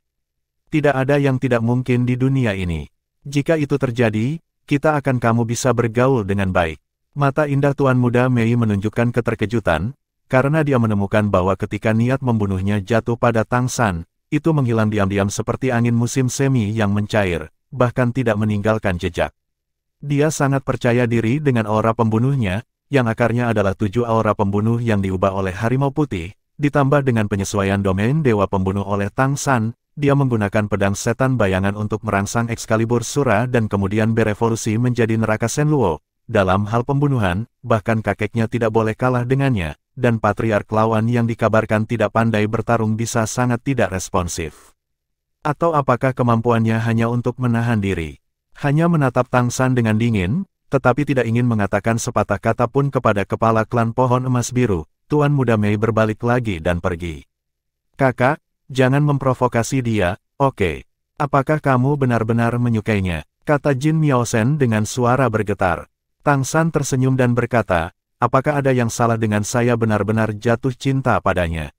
[SPEAKER 1] Tidak ada yang tidak mungkin di dunia ini. Jika itu terjadi, kita akan kamu bisa bergaul dengan baik. Mata indah Tuan Muda Mei menunjukkan keterkejutan, karena dia menemukan bahwa ketika niat membunuhnya jatuh pada Tang San, itu menghilang diam-diam seperti angin musim semi yang mencair, bahkan tidak meninggalkan jejak. Dia sangat percaya diri dengan aura pembunuhnya, yang akarnya adalah 7 aura pembunuh yang diubah oleh harimau putih, ditambah dengan penyesuaian domain dewa pembunuh oleh Tang San, dia menggunakan pedang setan bayangan untuk merangsang Excalibur Sura dan kemudian berevolusi menjadi neraka Shenluo. Dalam hal pembunuhan, bahkan kakeknya tidak boleh kalah dengannya, dan patriark lawan yang dikabarkan tidak pandai bertarung bisa sangat tidak responsif. Atau apakah kemampuannya hanya untuk menahan diri? Hanya menatap Tang San dengan dingin, tetapi tidak ingin mengatakan sepatah kata pun kepada kepala klan pohon emas biru, Tuan Muda Mei berbalik lagi dan pergi. Kakak, jangan memprovokasi dia, oke? Apakah kamu benar-benar menyukainya? Kata Jin Miaosen dengan suara bergetar. Tang San tersenyum dan berkata, apakah ada yang salah dengan saya benar-benar jatuh cinta padanya?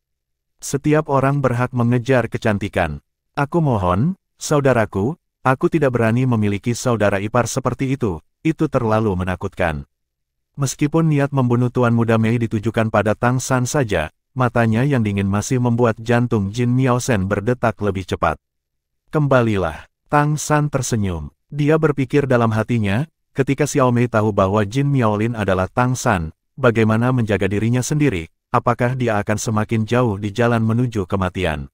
[SPEAKER 1] Setiap orang berhak mengejar kecantikan. Aku mohon, saudaraku, aku tidak berani memiliki saudara ipar seperti itu terlalu menakutkan. Meskipun niat membunuh Tuan Muda Mei ditujukan pada Tang San saja, matanya yang dingin masih membuat jantung Jin Miaosen berdetak lebih cepat. Kembalilah, Tang San tersenyum. Dia berpikir dalam hatinya, ketika Xiao Mei tahu bahwa Jin Miaolin adalah Tang San, bagaimana menjaga dirinya sendiri, apakah dia akan semakin jauh di jalan menuju kematian.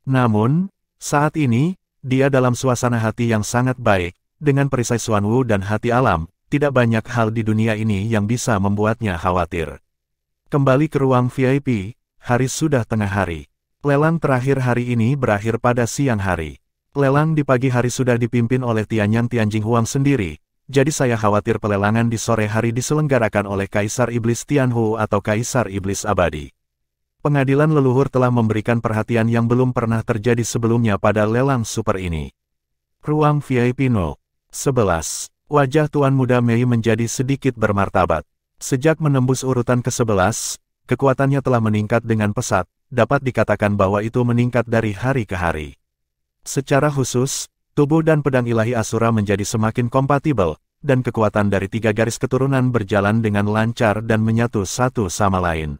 [SPEAKER 1] Namun, saat ini, dia dalam suasana hati yang sangat baik, dengan perisai Xuanwu dan hati alam, tidak banyak hal di dunia ini yang bisa membuatnya khawatir. Kembali ke ruang VIP, hari sudah tengah hari. Lelang terakhir hari ini berakhir pada siang hari. Lelang di pagi hari sudah dipimpin oleh Tianyang Tianjing Huang sendiri, jadi saya khawatir pelelangan di sore hari diselenggarakan oleh Kaisar Iblis Tianhu atau Kaisar Iblis Abadi. Pengadilan leluhur telah memberikan perhatian yang belum pernah terjadi sebelumnya pada lelang super ini. Ruang VIP No. 11. Wajah Tuan Muda Mei menjadi sedikit bermartabat. Sejak menembus urutan ke-11, kekuatannya telah meningkat dengan pesat, dapat dikatakan bahwa itu meningkat dari hari ke hari. Secara khusus, tubuh dan pedang ilahi Asura menjadi semakin kompatibel, dan kekuatan dari 3 garis keturunan berjalan dengan lancar dan menyatu satu sama lain.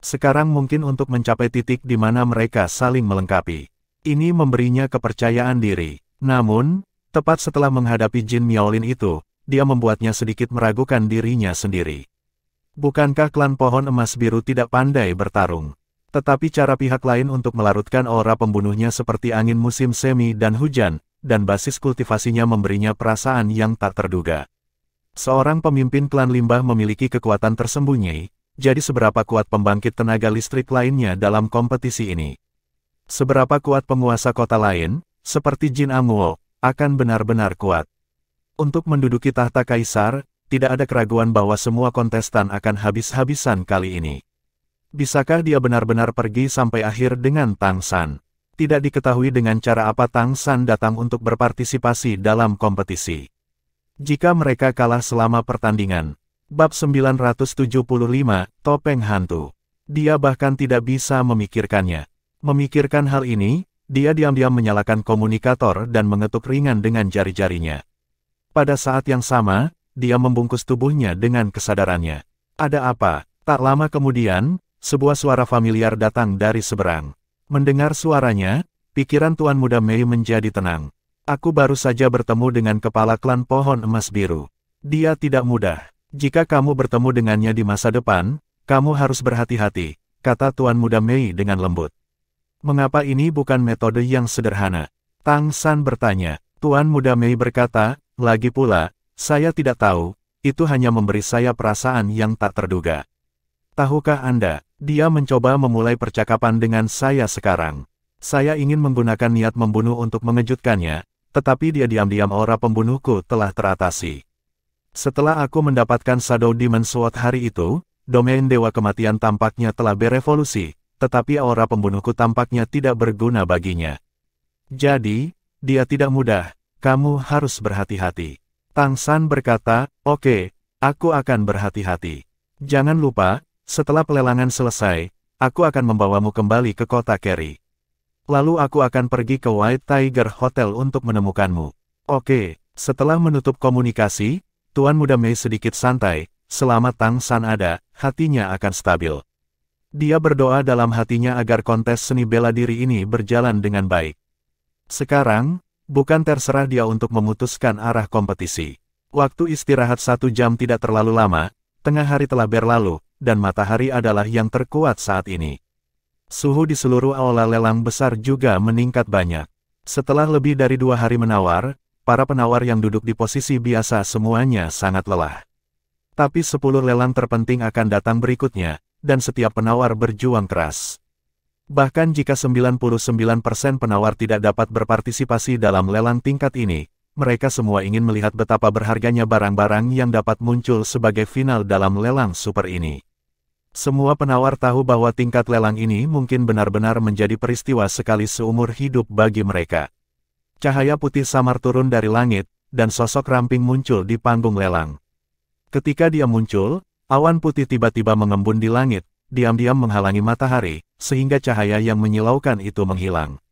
[SPEAKER 1] Sekarang mungkin untuk mencapai titik di mana mereka saling melengkapi. Ini memberinya kepercayaan diri. Namun, tepat setelah menghadapi Jin Miaolin itu, dia membuatnya sedikit meragukan dirinya sendiri. Bukankah klan pohon emas biru tidak pandai bertarung? Tetapi cara pihak lain untuk melarutkan aura pembunuhnya seperti angin musim semi dan hujan, dan basis kultivasinya memberinya perasaan yang tak terduga. Seorang pemimpin klan limbah memiliki kekuatan tersembunyi, jadi seberapa kuat pembangkit tenaga listrik lainnya dalam kompetisi ini? Seberapa kuat penguasa kota lain, seperti Jin Amuo, akan benar-benar kuat? Untuk menduduki tahta kaisar, tidak ada keraguan bahwa semua kontestan akan habis-habisan kali ini. Bisakah dia benar-benar pergi sampai akhir dengan Tang San? Tidak diketahui dengan cara apa Tang San datang untuk berpartisipasi dalam kompetisi. Jika mereka kalah selama pertandingan. Bab 975, Topeng Hantu. Dia bahkan tidak bisa memikirkannya. Memikirkan hal ini, dia diam-diam menyalakan komunikator dan mengetuk ringan dengan jari-jarinya. Pada saat yang sama, dia membungkus tubuhnya dengan kesadarannya. Ada apa? Tak lama kemudian, sebuah suara familiar datang dari seberang. Mendengar suaranya, pikiran Tuan Muda Mei menjadi tenang. Aku baru saja bertemu dengan kepala klan pohon emas biru. Dia tidak mudah. Jika kamu bertemu dengannya di masa depan, kamu harus berhati-hati, kata Tuan Muda Mei dengan lembut. Mengapa ini bukan metode yang sederhana? Tang San bertanya. Tuan Muda Mei berkata, lagi pula, saya tidak tahu, itu hanya memberi saya perasaan yang tak terduga. Tahukah Anda, dia mencoba memulai percakapan dengan saya sekarang. Saya ingin menggunakan niat membunuh untuk mengejutkannya, tetapi dia diam-diam aura pembunuhku telah teratasi. Setelah aku mendapatkan Shadow Demon Sword hari itu, domain Dewa Kematian tampaknya telah berevolusi, tetapi aura pembunuhku tampaknya tidak berguna baginya. Jadi, dia tidak mudah, kamu harus berhati-hati. Tang San berkata, oke, aku akan berhati-hati. Jangan lupa, setelah pelelangan selesai, aku akan membawamu kembali ke kota Kerry. Lalu aku akan pergi ke White Tiger Hotel untuk menemukanmu. Oke, setelah menutup komunikasi, Tuan Muda Mei sedikit santai, selama Tang San ada, hatinya akan stabil. Dia berdoa dalam hatinya agar kontes seni bela diri ini berjalan dengan baik. Sekarang, bukan terserah dia untuk memutuskan arah kompetisi. Waktu istirahat 1 jam tidak terlalu lama, tengah hari telah berlalu, dan matahari adalah yang terkuat saat ini. Suhu di seluruh aula lelang besar juga meningkat banyak. Setelah lebih dari 2 hari menawar, para penawar yang duduk di posisi biasa semuanya sangat lelah. Tapi 10 lelang terpenting akan datang berikutnya, dan setiap penawar berjuang keras. Bahkan jika 99% penawar tidak dapat berpartisipasi dalam lelang tingkat ini, mereka semua ingin melihat betapa berharganya barang-barang yang dapat muncul sebagai final dalam lelang super ini. Semua penawar tahu bahwa tingkat lelang ini mungkin benar-benar menjadi peristiwa sekali seumur hidup bagi mereka. Cahaya putih samar turun dari langit, dan sosok ramping muncul di panggung lelang. Ketika dia muncul, awan putih tiba-tiba mengembun di langit, diam-diam menghalangi matahari, sehingga cahaya yang menyilaukan itu menghilang.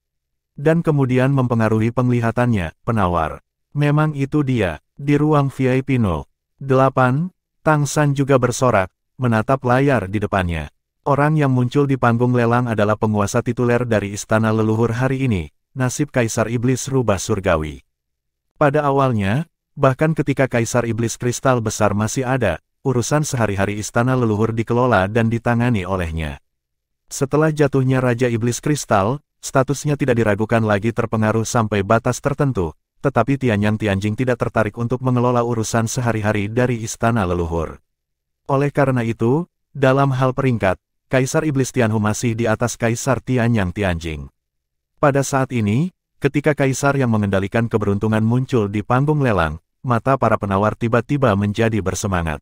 [SPEAKER 1] Dan kemudian mempengaruhi penglihatannya, penawar. Memang itu dia, di ruang VIP 08, Tang San juga bersorak, menatap layar di depannya. Orang yang muncul di panggung lelang adalah penguasa tituler dari istana leluhur hari ini, nasib Kaisar Iblis Rubah Surgawi. Pada awalnya, bahkan ketika Kaisar Iblis Kristal Besar masih ada, urusan sehari-hari istana leluhur dikelola dan ditangani olehnya. Setelah jatuhnya Raja Iblis Kristal, statusnya tidak diragukan lagi terpengaruh sampai batas tertentu, tetapi Tianyang Tianjing tidak tertarik untuk mengelola urusan sehari-hari dari istana leluhur. Oleh karena itu, dalam hal peringkat, Kaisar Iblis Tianhu masih di atas Kaisar Tianyang Tianjing. Pada saat ini, ketika Kaisar yang mengendalikan keberuntungan muncul di panggung lelang, mata para penawar tiba-tiba menjadi bersemangat.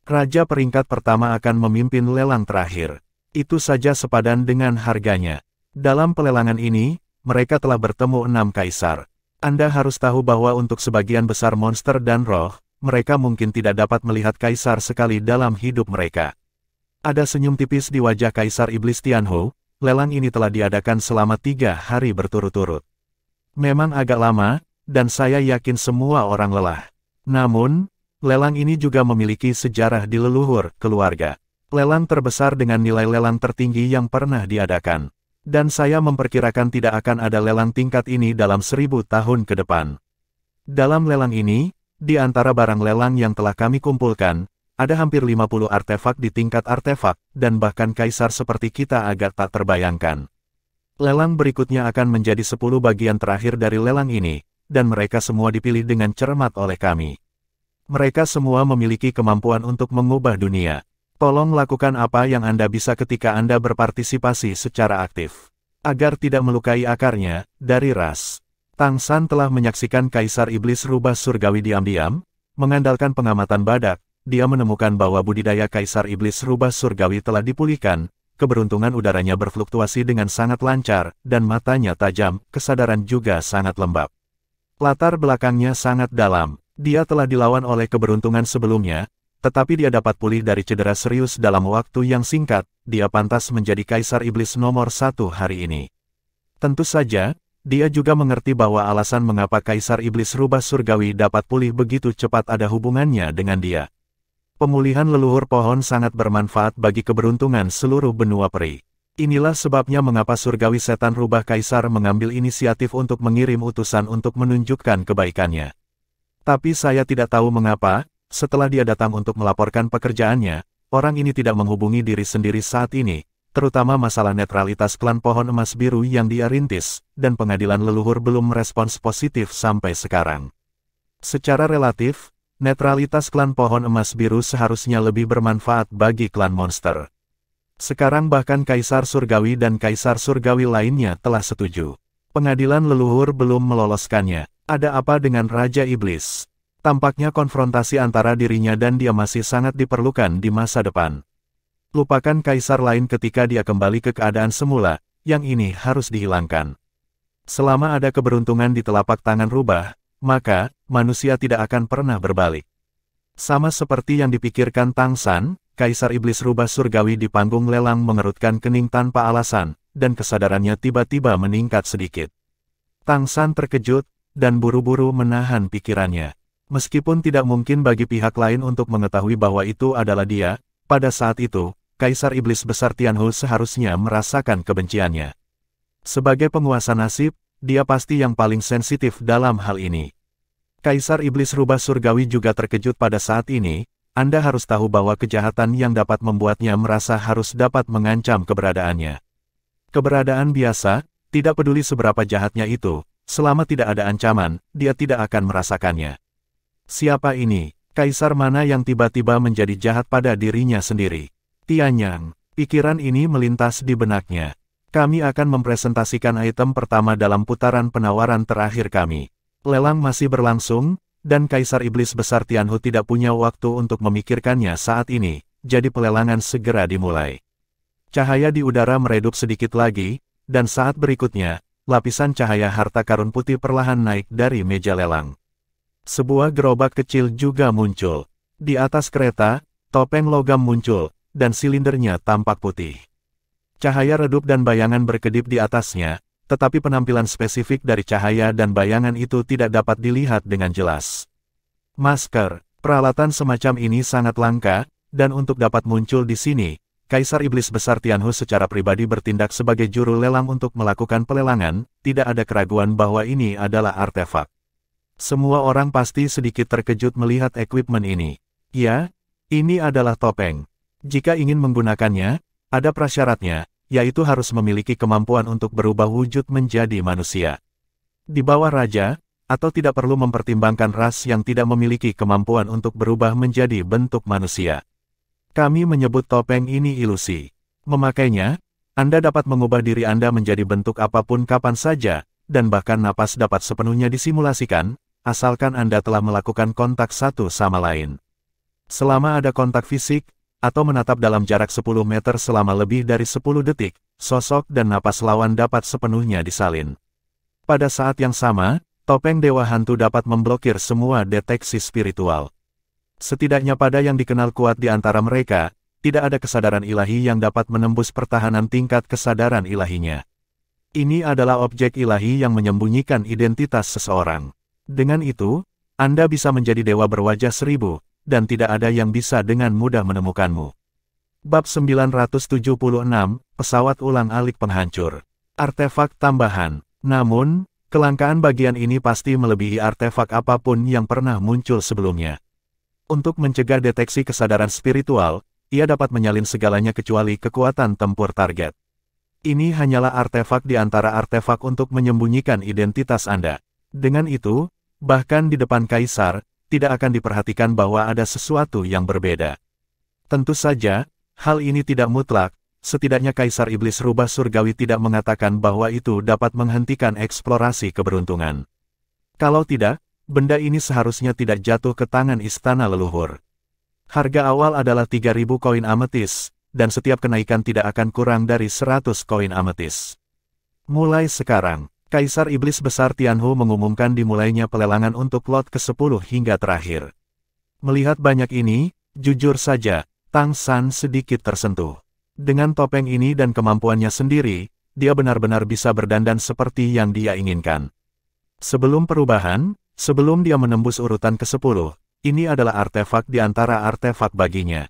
[SPEAKER 1] Raja peringkat pertama akan memimpin lelang terakhir. Itu saja sepadan dengan harganya. Dalam pelelangan ini, mereka telah bertemu 6 kaisar. Anda harus tahu bahwa untuk sebagian besar monster dan roh, mereka mungkin tidak dapat melihat kaisar sekali dalam hidup mereka. Ada senyum tipis di wajah Kaisar Iblis Tianhu, lelang ini telah diadakan selama 3 hari berturut-turut. Memang agak lama, dan saya yakin semua orang lelah. Namun, lelang ini juga memiliki sejarah di leluhur keluarga. Lelang terbesar dengan nilai lelang tertinggi yang pernah diadakan. Dan saya memperkirakan tidak akan ada lelang tingkat ini dalam 1000 tahun ke depan. Dalam lelang ini, di antara barang lelang yang telah kami kumpulkan, ada hampir 50 artefak di tingkat artefak, dan bahkan kaisar seperti kita agak tak terbayangkan. Lelang berikutnya akan menjadi 10 bagian terakhir dari lelang ini, dan mereka semua dipilih dengan cermat oleh kami. Mereka semua memiliki kemampuan untuk mengubah dunia. Tolong lakukan apa yang Anda bisa ketika Anda berpartisipasi secara aktif. Agar tidak melukai akarnya, dari ras. Tang San telah menyaksikan Kaisar Iblis Rubah Surgawi diam-diam, mengandalkan pengamatan badak. Dia menemukan bahwa budidaya Kaisar Iblis Rubah Surgawi telah dipulihkan, keberuntungan udaranya berfluktuasi dengan sangat lancar, dan matanya tajam, kesadaran juga sangat lembab. Latar belakangnya sangat dalam, dia telah dilawan oleh keberuntungan sebelumnya, tetapi dia dapat pulih dari cedera serius dalam waktu yang singkat, dia pantas menjadi Kaisar Iblis nomor 1 hari ini. Tentu saja, dia juga mengerti bahwa alasan mengapa Kaisar Iblis Rubah Surgawi dapat pulih begitu cepat ada hubungannya dengan dia. Pemulihan leluhur pohon sangat bermanfaat bagi keberuntungan seluruh benua peri. Inilah sebabnya mengapa Surgawi Setan Rubah Kaisar mengambil inisiatif untuk mengirim utusan untuk menunjukkan kebaikannya. Tapi saya tidak tahu mengapa, setelah dia datang untuk melaporkan pekerjaannya, orang ini tidak menghubungi diri sendiri saat ini, terutama masalah netralitas klan pohon emas biru yang dia rintis, dan pengadilan leluhur belum merespons positif sampai sekarang. Secara relatif, netralitas klan pohon emas biru seharusnya lebih bermanfaat bagi klan monster. Sekarang bahkan Kaisar Surgawi dan Kaisar Surgawi lainnya telah setuju. Pengadilan leluhur belum meloloskannya. Ada apa dengan Raja Iblis? Tampaknya konfrontasi antara dirinya dan dia masih sangat diperlukan di masa depan. Lupakan kaisar lain ketika dia kembali ke keadaan semula, yang ini harus dihilangkan. Selama ada keberuntungan di telapak tangan rubah, maka, manusia tidak akan pernah berbalik. Sama seperti yang dipikirkan Tang San, Kaisar Iblis Rubah Surgawi di panggung lelang mengerutkan kening tanpa alasan, dan kesadarannya tiba-tiba meningkat sedikit. Tang San terkejut, dan buru-buru menahan pikirannya. Meskipun tidak mungkin bagi pihak lain untuk mengetahui bahwa itu adalah dia, pada saat itu, Kaisar Iblis Besar Tianhu seharusnya merasakan kebenciannya. Sebagai penguasa nasib, dia pasti yang paling sensitif dalam hal ini. Kaisar Iblis Rubah Surgawi juga terkejut pada saat ini. Anda harus tahu bahwa kejahatan yang dapat membuatnya merasa harus dapat mengancam keberadaannya. Keberadaan biasa, tidak peduli seberapa jahatnya itu, selama tidak ada ancaman, dia tidak akan merasakannya. Siapa ini? Kaisar mana yang tiba-tiba menjadi jahat pada dirinya sendiri? Tianyang, pikiran ini melintas di benaknya. Kami akan mempresentasikan item pertama dalam putaran penawaran terakhir kami. Lelang masih berlangsung, dan Kaisar Iblis Besar Tianhu tidak punya waktu untuk memikirkannya saat ini, jadi pelelangan segera dimulai. Cahaya di udara meredup sedikit lagi, dan saat berikutnya, lapisan cahaya harta karun putih perlahan naik dari meja lelang. Sebuah gerobak kecil juga muncul. Di atas kereta, topeng logam muncul, dan silindernya tampak putih. Cahaya redup dan bayangan berkedip di atasnya, tetapi penampilan spesifik dari cahaya dan bayangan itu tidak dapat dilihat dengan jelas. Masker, peralatan semacam ini sangat langka, dan untuk dapat muncul di sini, Kaisar Iblis Besar Tianhu secara pribadi bertindak sebagai juru lelang untuk melakukan pelelangan, tidak ada keraguan bahwa ini adalah artefak. Semua orang pasti sedikit terkejut melihat equipment ini. Ya, ini adalah topeng. Jika ingin menggunakannya, ada prasyaratnya, yaitu harus memiliki kemampuan untuk berubah wujud menjadi manusia. Di bawah raja, atau tidak perlu mempertimbangkan ras yang tidak memiliki kemampuan untuk berubah menjadi bentuk manusia. Kami menyebut topeng ini ilusi. Memakainya, Anda dapat mengubah diri Anda menjadi bentuk apapun kapan saja, dan bahkan napas dapat sepenuhnya disimulasikan, asalkan Anda telah melakukan kontak satu sama lain. Selama ada kontak fisik, atau menatap dalam jarak 10 meter selama lebih dari 10 detik, sosok dan napas lawan dapat sepenuhnya disalin. Pada saat yang sama, topeng Dewa Hantu dapat memblokir semua deteksi spiritual. Setidaknya pada yang dikenal kuat di antara mereka, tidak ada kesadaran ilahi yang dapat menembus pertahanan tingkat kesadaran ilahinya. Ini adalah objek ilahi yang menyembunyikan identitas seseorang. Dengan itu, Anda bisa menjadi dewa berwajah 1000, dan tidak ada yang bisa dengan mudah menemukanmu. Bab 976, Pesawat Ulang-alik Penghancur. Artefak tambahan. Namun, kelangkaan bagian ini pasti melebihi artefak apapun yang pernah muncul sebelumnya. Untuk mencegah deteksi kesadaran spiritual, ia dapat menyalin segalanya kecuali kekuatan tempur target. Ini hanyalah artefak di antara artefak untuk menyembunyikan identitas Anda. Dengan itu, bahkan di depan Kaisar, tidak akan diperhatikan bahwa ada sesuatu yang berbeda. Tentu saja, hal ini tidak mutlak, setidaknya Kaisar Iblis Rubah Surgawi tidak mengatakan bahwa itu dapat menghentikan eksplorasi keberuntungan. Kalau tidak, benda ini seharusnya tidak jatuh ke tangan istana leluhur. Harga awal adalah 3.000 koin ametis, dan setiap kenaikan tidak akan kurang dari 100 koin ametis. Mulai sekarang, Kaisar Iblis Besar Tianhu mengumumkan dimulainya pelelangan untuk lot ke-10 hingga terakhir. Melihat banyak ini, jujur saja, Tang San sedikit tersentuh. Dengan topeng ini dan kemampuannya sendiri, dia benar-benar bisa berdandan seperti yang dia inginkan. Sebelum perubahan, sebelum dia menembus urutan ke-10, ini adalah artefak di antara artefak baginya.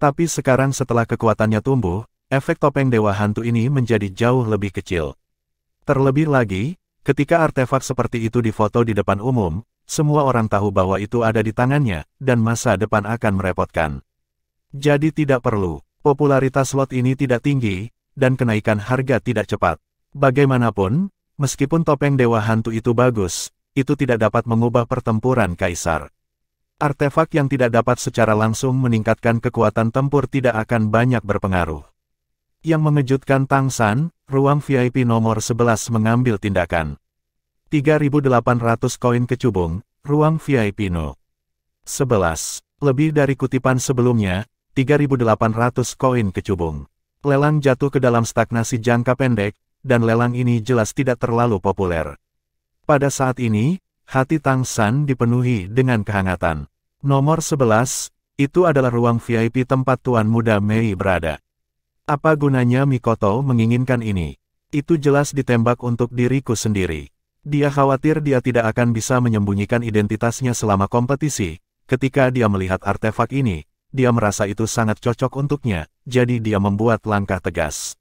[SPEAKER 1] Tapi sekarang setelah kekuatannya tumbuh, efek topeng Dewa Hantu ini menjadi jauh lebih kecil. Terlebih lagi, ketika artefak seperti itu difoto di depan umum, semua orang tahu bahwa itu ada di tangannya, dan masa depan akan merepotkan. Jadi tidak perlu, popularitas slot ini tidak tinggi, dan kenaikan harga tidak cepat. Bagaimanapun, meskipun topeng Dewa Hantu itu bagus, itu tidak dapat mengubah pertempuran Kaisar. Artefak yang tidak dapat secara langsung meningkatkan kekuatan tempur tidak akan banyak berpengaruh. Yang mengejutkan Tang San, ruang VIP nomor 11 mengambil tindakan. 3.800 koin kecubung, ruang VIP No. 11. Lebih dari kutipan sebelumnya, 3.800 koin kecubung. Lelang jatuh ke dalam stagnasi jangka pendek, dan lelang ini jelas tidak terlalu populer. Pada saat ini, hati Tang San dipenuhi dengan kehangatan. Nomor 11, itu adalah ruang VIP tempat Tuan Muda Mei berada. Apa gunanya Mikoto menginginkan ini? Itu jelas ditembak untuk diriku sendiri. Dia khawatir dia tidak akan bisa menyembunyikan identitasnya selama kompetisi. Ketika dia melihat artefak ini, dia merasa itu sangat cocok untuknya, jadi dia membuat langkah tegas.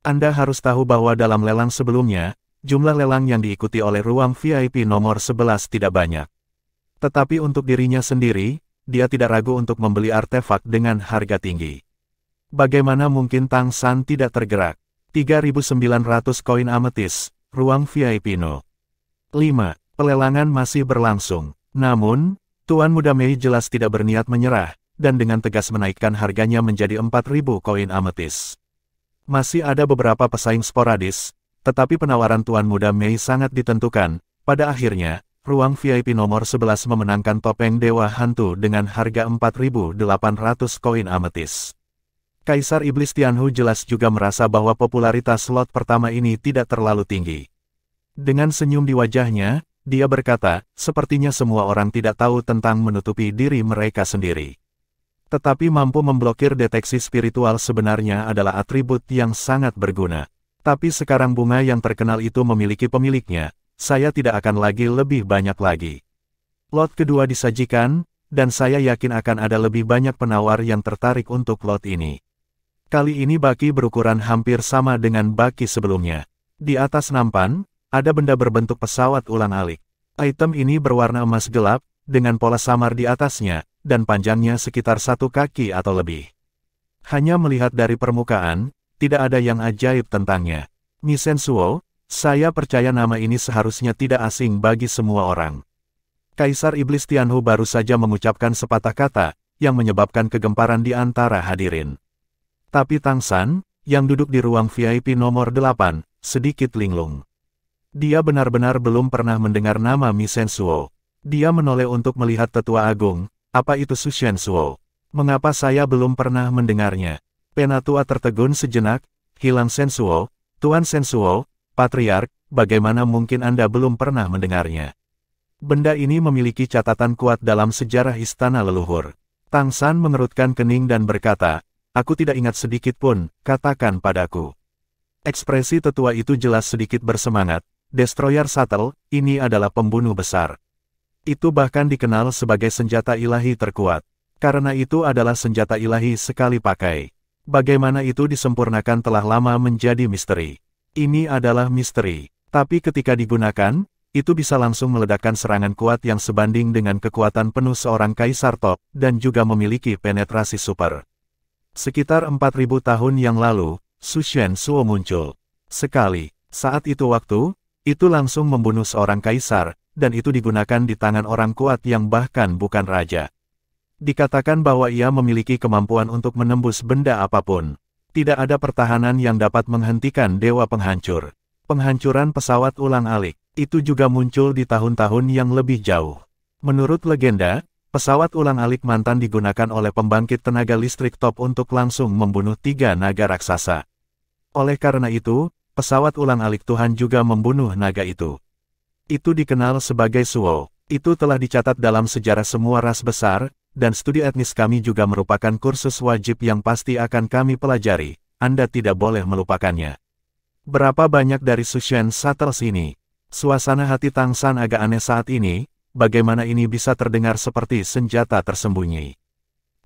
[SPEAKER 1] Anda harus tahu bahwa dalam lelang sebelumnya, jumlah lelang yang diikuti oleh ruang VIP nomor 11 tidak banyak. Tetapi untuk dirinya sendiri, dia tidak ragu untuk membeli artefak dengan harga tinggi. Bagaimana mungkin Tang San tidak tergerak? 3.900 koin ametis, ruang VIP No. 5. Pelelangan masih berlangsung. Namun, Tuan Muda Mei jelas tidak berniat menyerah, dan dengan tegas menaikkan harganya menjadi 4.000 koin ametis. Masih ada beberapa pesaing sporadis, tetapi penawaran Tuan Muda Mei sangat ditentukan. Pada akhirnya, ruang VIP nomor 11 memenangkan topeng Dewa Hantu dengan harga 4.800 koin ametis. Kaisar Iblis Tianhu jelas juga merasa bahwa popularitas slot pertama ini tidak terlalu tinggi. Dengan senyum di wajahnya, dia berkata, sepertinya semua orang tidak tahu tentang menutupi diri mereka sendiri. Tetapi mampu memblokir deteksi spiritual sebenarnya adalah atribut yang sangat berguna. Tapi sekarang bunga yang terkenal itu memiliki pemiliknya, saya tidak akan lagi lebih banyak lagi. Lot kedua disajikan, dan saya yakin akan ada lebih banyak penawar yang tertarik untuk lot ini. Kali ini baki berukuran hampir sama dengan baki sebelumnya. Di atas nampan, ada benda berbentuk pesawat ulang-alik. Item ini berwarna emas gelap, dengan pola samar di atasnya, dan panjangnya sekitar 1 kaki atau lebih. Hanya melihat dari permukaan, tidak ada yang ajaib tentangnya. Misensuo, saya percaya nama ini seharusnya tidak asing bagi semua orang. Kaisar Iblis Tianhu baru saja mengucapkan sepatah kata, yang menyebabkan kegemparan di antara hadirin. Tapi Tang San, yang duduk di ruang VIP nomor 8, sedikit linglung. Dia benar-benar belum pernah mendengar nama Misensuo. Dia menoleh untuk melihat tetua agung. Apa itu Su Shensuo? Mengapa saya belum pernah mendengarnya? Penatua tertegun sejenak. Hilang Sensuo, Tuan Sensuo, Patriark, bagaimana mungkin Anda belum pernah mendengarnya? Benda ini memiliki catatan kuat dalam sejarah istana leluhur. Tang San mengerutkan kening dan berkata, aku tidak ingat sedikit pun, katakan padaku. Ekspresi tetua itu jelas sedikit bersemangat. Destroyer Shuttle, ini adalah pembunuh besar. Itu bahkan dikenal sebagai senjata ilahi terkuat. Karena itu adalah senjata ilahi sekali pakai. Bagaimana itu disempurnakan telah lama menjadi misteri. Ini adalah misteri. Tapi ketika digunakan, itu bisa langsung meledakkan serangan kuat yang sebanding dengan kekuatan penuh seorang kaisar top, dan juga memiliki penetrasi super. Sekitar 4000 tahun yang lalu, Su Shensuo muncul. Sekali, saat itu itu langsung membunuh seorang kaisar, dan itu digunakan di tangan orang kuat yang bahkan bukan raja. Dikatakan bahwa ia memiliki kemampuan untuk menembus benda apapun. Tidak ada pertahanan yang dapat menghentikan dewa penghancur. Penghancuran pesawat ulang-alik, itu juga muncul di tahun-tahun yang lebih jauh. Menurut legenda, pesawat ulang-alik mantan digunakan oleh pembangkit tenaga listrik top untuk langsung membunuh 3 naga raksasa. Oleh karena itu, pesawat ulang-alik Tuhan juga membunuh naga itu. Itu dikenal sebagai Suo. Itu telah dicatat dalam sejarah semua ras besar, dan studi etnis kami juga merupakan kursus wajib yang pasti akan kami pelajari. Anda tidak boleh melupakannya. Berapa banyak dari Sushen Shuttles ini? Suasana hati Tang San agak aneh saat ini, bagaimana ini bisa terdengar seperti senjata tersembunyi.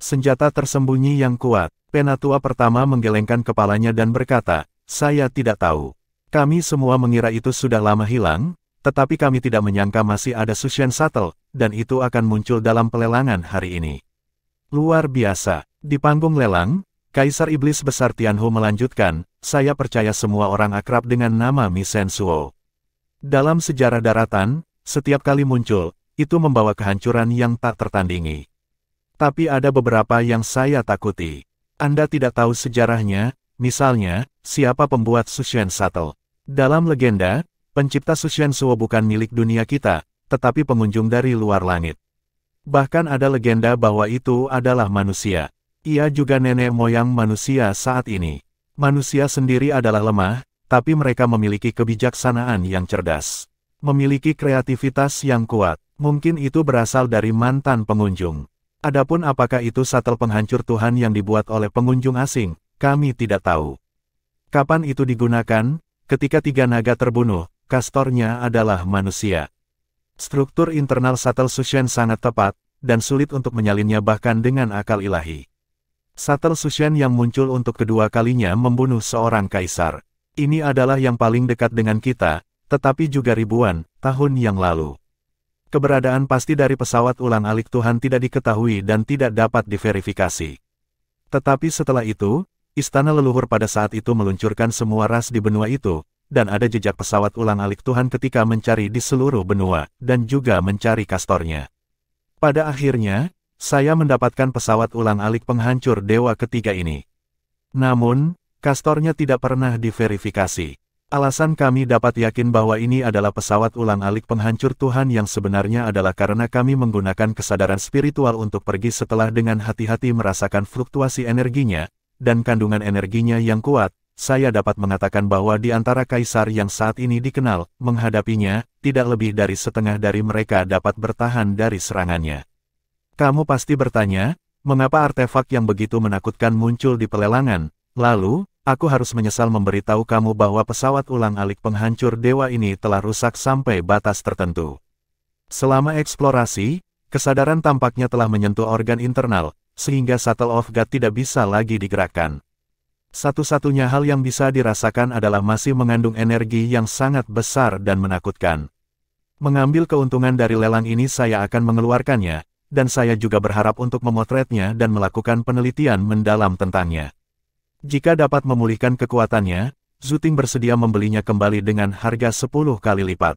[SPEAKER 1] Senjata tersembunyi yang kuat. Penatua pertama menggelengkan kepalanya dan berkata, saya tidak tahu. Kami semua mengira itu sudah lama hilang, tetapi kami tidak menyangka masih ada Sushen Shuttle, dan itu akan muncul dalam pelelangan hari ini. Luar biasa. Di panggung lelang, Kaisar Iblis Besar Tianhu melanjutkan, saya percaya semua orang akrab dengan nama Mi Shensuo. Dalam sejarah daratan, setiap kali muncul, itu membawa kehancuran yang tak tertandingi. Tapi ada beberapa yang saya takuti. Anda tidak tahu sejarahnya, misalnya, siapa pembuat Sushen Shuttle. Dalam legenda, pencipta Sushen Suo bukan milik dunia kita, tetapi pengunjung dari luar langit. Bahkan ada legenda bahwa itu adalah manusia. Ia juga nenek moyang manusia saat ini. Manusia sendiri adalah lemah, tapi mereka memiliki kebijaksanaan yang cerdas. Memiliki kreativitas yang kuat. Mungkin itu berasal dari mantan pengunjung. Adapun apakah itu shuttle penghancur Tuhan yang dibuat oleh pengunjung asing, kami tidak tahu. Kapan itu digunakan? Ketika 3 naga terbunuh, kastornya adalah manusia. Struktur internal shuttle Sushen sangat tepat, dan sulit untuk menyalinnya bahkan dengan akal ilahi. Shuttle Sushen yang muncul untuk kedua kalinya membunuh seorang kaisar. Ini adalah yang paling dekat dengan kita, tetapi juga ribuan tahun yang lalu. Keberadaan pasti dari pesawat ulang-alik Tuhan tidak diketahui dan tidak dapat diverifikasi. Tetapi setelah itu, istana leluhur pada saat itu meluncurkan semua ras di benua itu, dan ada jejak pesawat ulang-alik Tuhan ketika mencari di seluruh benua, dan juga mencari kastornya. Pada akhirnya, saya mendapatkan pesawat ulang-alik penghancur dewa ketiga ini. Namun, kastornya tidak pernah diverifikasi. Alasan kami dapat yakin bahwa ini adalah pesawat ulang-alik penghancur Tuhan yang sebenarnya adalah karena kami menggunakan kesadaran spiritual untuk pergi setelah dengan hati-hati merasakan fluktuasi energinya, dan kandungan energinya yang kuat. Saya dapat mengatakan bahwa di antara kaisar yang saat ini dikenal, menghadapinya, tidak lebih dari setengah dari mereka dapat bertahan dari serangannya. Kamu pasti bertanya, mengapa artefak yang begitu menakutkan muncul di pelelangan? Lalu, aku harus menyesal memberitahu kamu bahwa pesawat ulang-alik penghancur dewa ini telah rusak sampai batas tertentu. Selama eksplorasi, kesadaran tampaknya telah menyentuh organ internal, sehingga Shuttle of God tidak bisa lagi digerakkan. Satu-satunya hal yang bisa dirasakan adalah masih mengandung energi yang sangat besar dan menakutkan. Mengambil keuntungan dari lelang ini saya akan mengeluarkannya, dan saya juga berharap untuk memotretnya dan melakukan penelitian mendalam tentangnya. Jika dapat memulihkan kekuatannya, Zuting bersedia membelinya kembali dengan harga 10 kali lipat.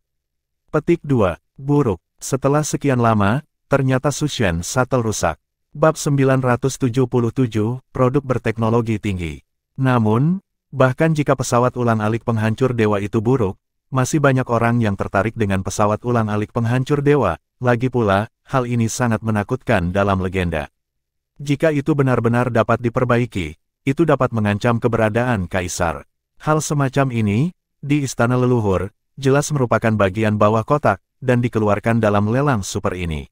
[SPEAKER 1] Petik 2. Buruk. Setelah sekian lama, ternyata Sushen Shuttle rusak. Bab 977, produk berteknologi tinggi. Namun, bahkan jika pesawat ulang-alik penghancur dewa itu buruk, masih banyak orang yang tertarik dengan pesawat ulang-alik penghancur dewa. Lagi pula, hal ini sangat menakutkan dalam legenda. Jika itu benar-benar dapat diperbaiki, itu dapat mengancam keberadaan kaisar. Hal semacam ini, di istana leluhur, jelas merupakan bagian bawah kotak, dan dikeluarkan dalam lelang super ini.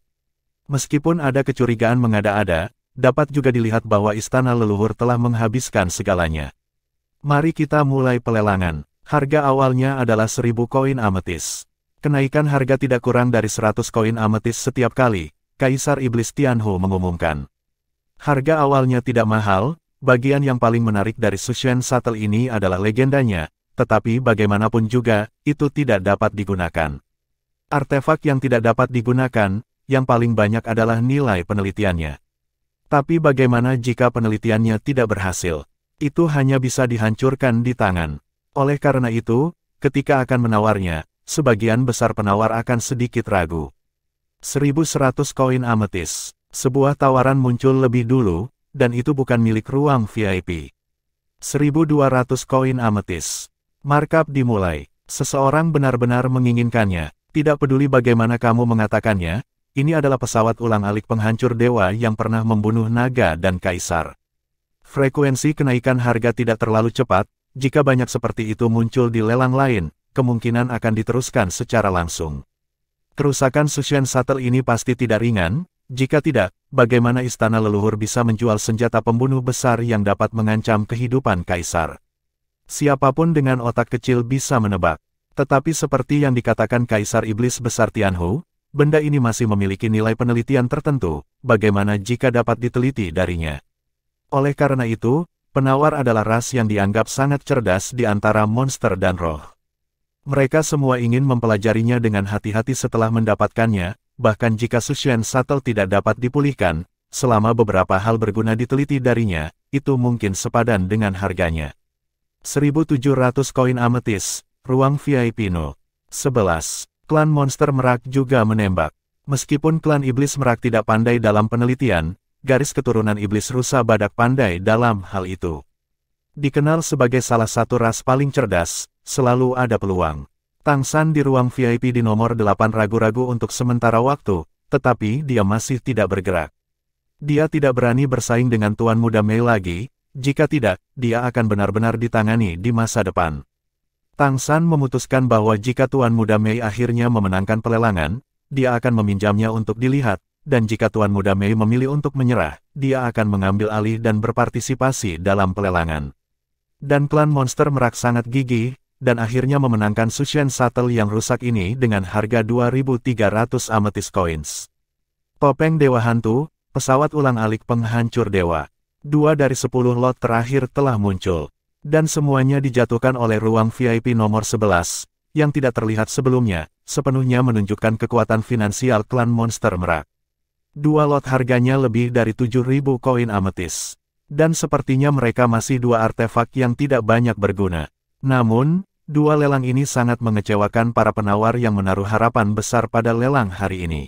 [SPEAKER 1] Meskipun ada kecurigaan mengada-ada, dapat juga dilihat bahwa istana leluhur telah menghabiskan segalanya. Mari kita mulai pelelangan. Harga awalnya adalah 1000 koin ametis. Kenaikan harga tidak kurang dari 100 koin ametis setiap kali, Kaisar Iblis Tianhu mengumumkan. Harga awalnya tidak mahal, bagian yang paling menarik dari Sushen Shuttle ini adalah legendanya, tetapi bagaimanapun juga, itu tidak dapat digunakan. Artefak yang tidak dapat digunakan, yang paling banyak adalah nilai penelitiannya. Tapi bagaimana jika penelitiannya tidak berhasil? Itu hanya bisa dihancurkan di tangan. Oleh karena itu, ketika akan menawarnya, sebagian besar penawar akan sedikit ragu. 1.100 koin ametis. Sebuah tawaran muncul lebih dulu, dan itu bukan milik ruang VIP. 1.200 koin ametis. Markup dimulai. Seseorang benar-benar menginginkannya. Tidak peduli bagaimana kamu mengatakannya, ini adalah pesawat ulang-alik penghancur dewa yang pernah membunuh naga dan kaisar. Frekuensi kenaikan harga tidak terlalu cepat, jika banyak seperti itu muncul di lelang lain, kemungkinan akan diteruskan secara langsung. Kerusakan Sushen Shuttle ini pasti tidak ringan, jika tidak, bagaimana istana leluhur bisa menjual senjata pembunuh besar yang dapat mengancam kehidupan kaisar? Siapapun dengan otak kecil bisa menebak. Tetapi seperti yang dikatakan Kaisar Iblis Besar Tianhu, benda ini masih memiliki nilai penelitian tertentu, bagaimana jika dapat diteliti darinya. Oleh karena itu, penawar adalah ras yang dianggap sangat cerdas di antara monster dan roh. Mereka semua ingin mempelajarinya dengan hati-hati setelah mendapatkannya, bahkan jika Sushen Shuttle tidak dapat dipulihkan, selama beberapa hal berguna diteliti darinya, itu mungkin sepadan dengan harganya. 1.700 koin ametis. Ruang VIP No. 11. Klan Monster Merak juga menembak. Meskipun klan Iblis Merak tidak pandai dalam penelitian, garis keturunan Iblis Rusa Badak pandai dalam hal itu. Dikenal sebagai salah satu ras paling cerdas, selalu ada peluang. Tang San di ruang VIP di nomor 8 ragu-ragu untuk sementara waktu, tetapi dia masih tidak bergerak. Dia tidak berani bersaing dengan Tuan Muda Mei lagi, jika tidak, dia akan benar-benar ditangani di masa depan. Tang San memutuskan bahwa jika Tuan Muda Mei akhirnya memenangkan pelelangan, dia akan meminjamnya untuk dilihat, dan jika Tuan Muda Mei memilih untuk menyerah, dia akan mengambil alih dan berpartisipasi dalam pelelangan. Dan klan Monster Merak sangat gigih, dan akhirnya memenangkan Sushen Shuttle yang rusak ini dengan harga 2.300 amethyst coins. Topeng Dewa Hantu, pesawat ulang-alik penghancur dewa. 2 dari 10 lot terakhir telah muncul. Dan semuanya dijatuhkan oleh ruang VIP nomor 11, yang tidak terlihat sebelumnya, sepenuhnya menunjukkan kekuatan finansial klan Monster Merak. 2 lot harganya lebih dari 7.000 koin ametis. Dan sepertinya mereka masih 2 artefak yang tidak banyak berguna. Namun, 2 lelang ini sangat mengecewakan para penawar yang menaruh harapan besar pada lelang hari ini.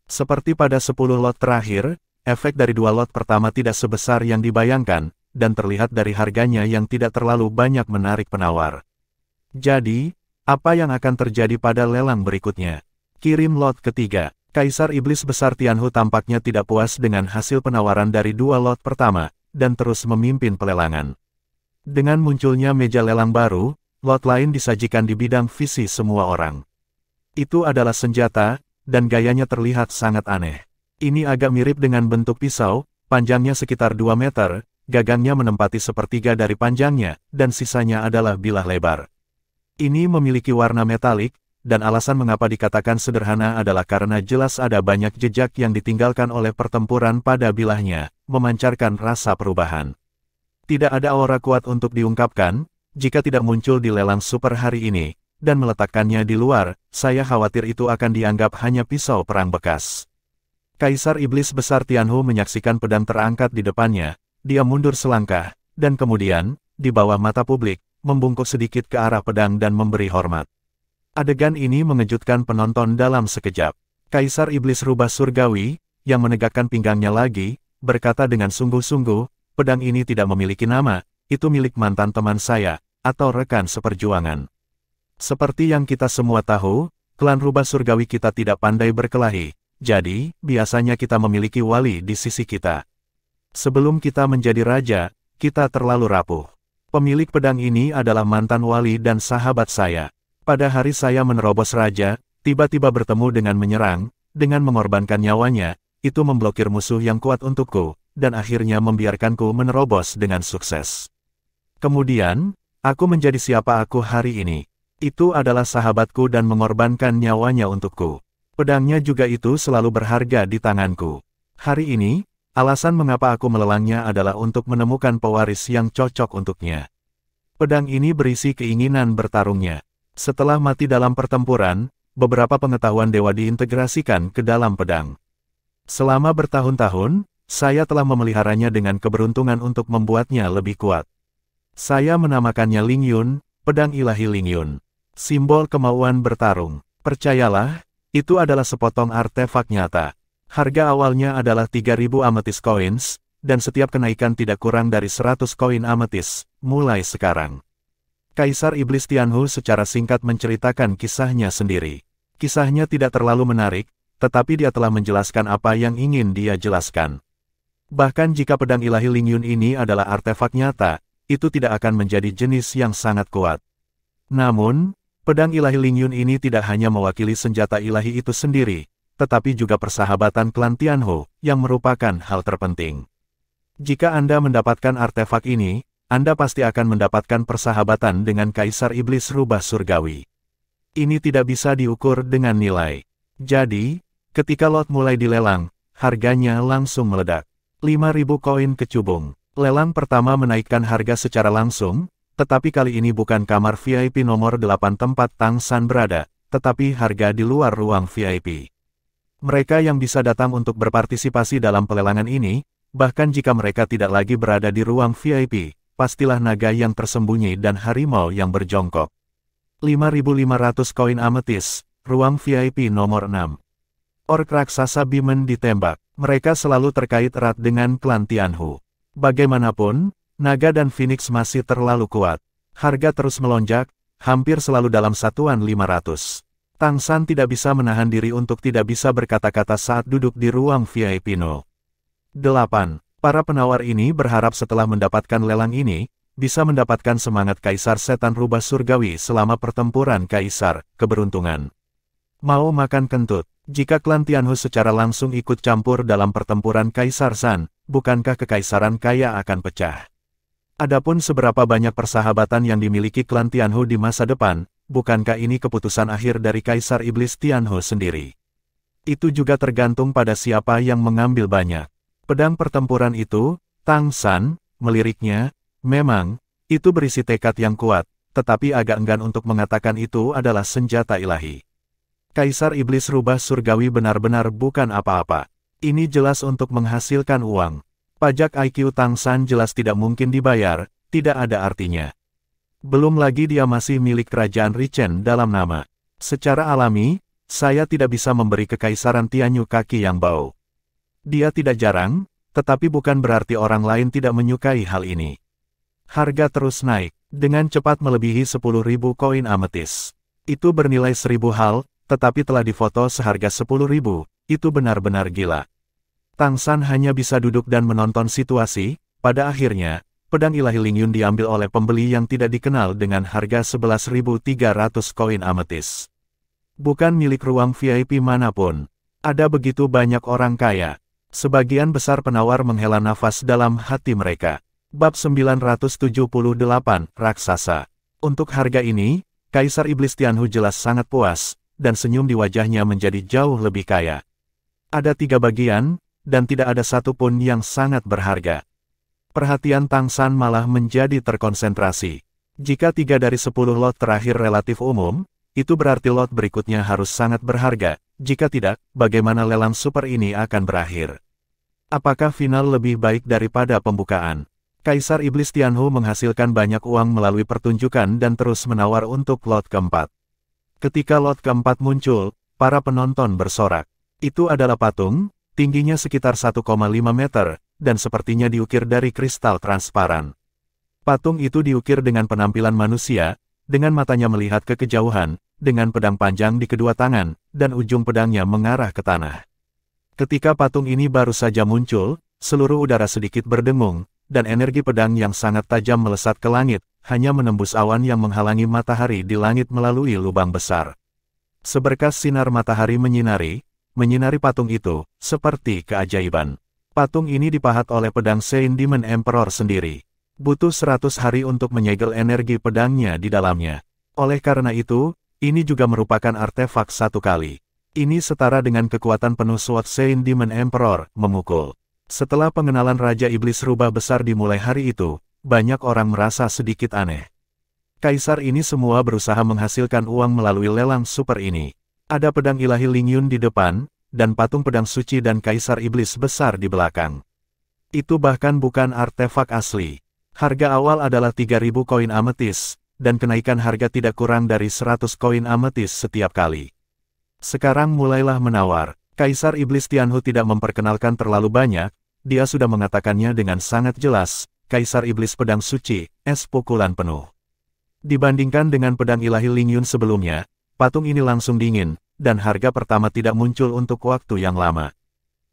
[SPEAKER 1] Seperti pada 10 lot terakhir, efek dari 2 lot pertama tidak sebesar yang dibayangkan, dan terlihat dari harganya yang tidak terlalu banyak menarik penawar. Jadi, apa yang akan terjadi pada lelang berikutnya? Kirim lot ketiga. Kaisar Iblis Besar Tianhu tampaknya tidak puas dengan hasil penawaran dari 2 lot pertama, dan terus memimpin pelelangan. Dengan munculnya meja lelang baru, lot lain disajikan di bidang visi semua orang. Itu adalah senjata, dan gayanya terlihat sangat aneh. Ini agak mirip dengan bentuk pisau, panjangnya sekitar 2 meter, gagangnya menempati sepertiga dari panjangnya, dan sisanya adalah bilah lebar. Ini memiliki warna metalik, dan alasan mengapa dikatakan sederhana adalah karena jelas ada banyak jejak yang ditinggalkan oleh pertempuran pada bilahnya, memancarkan rasa perubahan. Tidak ada aura kuat untuk diungkapkan, jika tidak muncul di lelang super hari ini, dan meletakkannya di luar, saya khawatir itu akan dianggap hanya pisau perang bekas. Kaisar Iblis Besar Tianhu menyaksikan pedang terangkat di depannya. Dia mundur selangkah, dan kemudian, di bawah mata publik, membungkuk sedikit ke arah pedang dan memberi hormat. Adegan ini mengejutkan penonton dalam sekejap. Kaisar Iblis Rubah Surgawi, yang menegakkan pinggangnya lagi, berkata dengan sungguh-sungguh, pedang ini tidak memiliki nama, itu milik mantan teman saya, atau rekan seperjuangan. Seperti yang kita semua tahu, klan Rubah Surgawi kita tidak pandai berkelahi, jadi, biasanya kita memiliki wali di sisi kita. Sebelum kita menjadi raja, kita terlalu rapuh. Pemilik pedang ini adalah mantan wali dan sahabat saya. Pada hari saya menerobos raja, tiba-tiba bertemu dengan menyerang, dengan mengorbankan nyawanya, itu memblokir musuh yang kuat untukku, dan akhirnya membiarkanku menerobos dengan sukses. Kemudian, aku menjadi siapa aku hari ini. Itu adalah sahabatku dan mengorbankan nyawanya untukku. Pedangnya juga itu selalu berharga di tanganku. Hari ini, alasan mengapa aku melelangnya adalah untuk menemukan pewaris yang cocok untuknya. Pedang ini berisi keinginan bertarungnya. Setelah mati dalam pertempuran, beberapa pengetahuan dewa diintegrasikan ke dalam pedang. Selama bertahun-tahun, saya telah memeliharanya dengan keberuntungan untuk membuatnya lebih kuat. Saya menamakannya Ling Yun, pedang ilahi Ling Yun. Simbol kemauan bertarung. Percayalah, itu adalah sepotong artefak nyata. Harga awalnya adalah 3.000 amethyst coins, dan setiap kenaikan tidak kurang dari 100 koin amethyst, mulai sekarang. Kaisar Iblis Tianhu secara singkat menceritakan kisahnya sendiri. Kisahnya tidak terlalu menarik, tetapi dia telah menjelaskan apa yang ingin dia jelaskan. Bahkan jika pedang ilahi Ling Yun ini adalah artefak nyata, itu tidak akan menjadi jenis yang sangat kuat. Namun, pedang ilahi Ling Yun ini tidak hanya mewakili senjata ilahi itu sendiri, tetapi juga persahabatan klan Tianhu, yang merupakan hal terpenting. Jika Anda mendapatkan artefak ini, Anda pasti akan mendapatkan persahabatan dengan Kaisar Iblis Rubah Surgawi. Ini tidak bisa diukur dengan nilai. Jadi, ketika lot mulai dilelang, harganya langsung meledak. 5.000 koin kecubung. Lelang pertama menaikkan harga secara langsung, tetapi kali ini bukan kamar VIP nomor 8 tempat Tang San berada, tetapi harga di luar ruang VIP. Mereka yang bisa datang untuk berpartisipasi dalam pelelangan ini, bahkan jika mereka tidak lagi berada di ruang VIP, pastilah naga yang tersembunyi dan harimau yang berjongkok. 5.500 koin ametis, ruang VIP nomor 6. Orc raksasa Bimen ditembak. Mereka selalu terkait erat dengan klan Tianhu. Bagaimanapun, naga dan Phoenix masih terlalu kuat. Harga terus melonjak, hampir selalu dalam satuan 500. Tang San tidak bisa menahan diri untuk tidak bisa berkata-kata saat duduk di ruang VIP No. 8. Para penawar ini berharap setelah mendapatkan lelang ini, bisa mendapatkan semangat Kaisar Setan Rubah Surgawi selama pertempuran Kaisar, keberuntungan. Mau makan kentut, jika klan Tianhu secara langsung ikut campur dalam pertempuran Kaisar San, bukankah kekaisaran kaya akan pecah? Adapun seberapa banyak persahabatan yang dimiliki klan Tianhu di masa depan, bukankah ini keputusan akhir dari Kaisar Iblis Tianhu sendiri? Itu juga tergantung pada siapa yang mengambil banyak. Pedang pertempuran itu, Tang San, meliriknya, memang, itu berisi tekad yang kuat, tetapi agak enggan untuk mengatakan itu adalah senjata ilahi. Kaisar Iblis Rubah Surgawi benar-benar bukan apa-apa. Ini jelas untuk menghasilkan uang. Pajak IQ Tang San jelas tidak mungkin dibayar, tidak ada artinya. Belum lagi dia masih milik kerajaan Richen dalam nama. Secara alami, saya tidak bisa memberi kekaisaran Tianyu kaki yang bau. Dia tidak jarang, tetapi bukan berarti orang lain tidak menyukai hal ini. Harga terus naik, dengan cepat melebihi 10.000 koin ametis. Itu bernilai 1.000 hal, tetapi telah difoto seharga 10.000, itu benar-benar gila. Tang San hanya bisa duduk dan menonton situasi. Pada akhirnya, pedang ilahi Ling Yun diambil oleh pembeli yang tidak dikenal dengan harga 11.300 koin ametis. Bukan milik ruang VIP manapun. Ada begitu banyak orang kaya. Sebagian besar penawar menghela nafas dalam hati mereka. Bab 978, Raksasa. Untuk harga ini, Kaisar Iblis Tianhu jelas sangat puas, dan senyum di wajahnya menjadi jauh lebih kaya. Ada 3 bagian, dan tidak ada satupun yang sangat berharga. Perhatian Tang San malah menjadi terkonsentrasi. Jika 3 dari 10 lot terakhir relatif umum, itu berarti lot berikutnya harus sangat berharga. Jika tidak, bagaimana lelang super ini akan berakhir? Apakah final lebih baik daripada pembukaan? Kaisar Iblis Tianhu menghasilkan banyak uang melalui pertunjukan dan terus menawar untuk lot keempat. Ketika lot keempat muncul, para penonton bersorak. Itu adalah patung, tingginya sekitar 1,5 meter, dan sepertinya diukir dari kristal transparan. Patung itu diukir dengan penampilan manusia, dengan matanya melihat ke kejauhan, dengan pedang panjang di kedua tangan, dan ujung pedangnya mengarah ke tanah. Ketika patung ini baru saja muncul, seluruh udara sedikit berdengung, dan energi pedang yang sangat tajam melesat ke langit, hanya menembus awan yang menghalangi matahari di langit melalui lubang besar. Seberkas sinar matahari menyinari patung itu, seperti keajaiban. Patung ini dipahat oleh pedang Saint Demon Emperor sendiri. Butuh 100 hari untuk menyegel energi pedangnya di dalamnya. Oleh karena itu, ini juga merupakan artefak satu kali. Ini setara dengan kekuatan penuh Sword Saint Demon Emperor, memukul. Setelah pengenalan Raja Iblis Rubah Besar dimulai hari itu, banyak orang merasa sedikit aneh. Kaisar ini semua berusaha menghasilkan uang melalui lelang super ini. Ada pedang ilahi Lingyun di depan, dan patung pedang suci dan Kaisar Iblis Besar di belakang. Itu bahkan bukan artefak asli. Harga awal adalah 3.000 koin ametis, dan kenaikan harga tidak kurang dari 100 koin ametis setiap kali. Sekarang mulailah menawar. Kaisar Iblis Tianhu tidak memperkenalkan terlalu banyak, dia sudah mengatakannya dengan sangat jelas, Kaisar Iblis Pedang Suci, es pukulan penuh. Dibandingkan dengan pedang ilahi Lingyun sebelumnya, patung ini langsung dingin, dan harga pertama tidak muncul untuk waktu yang lama.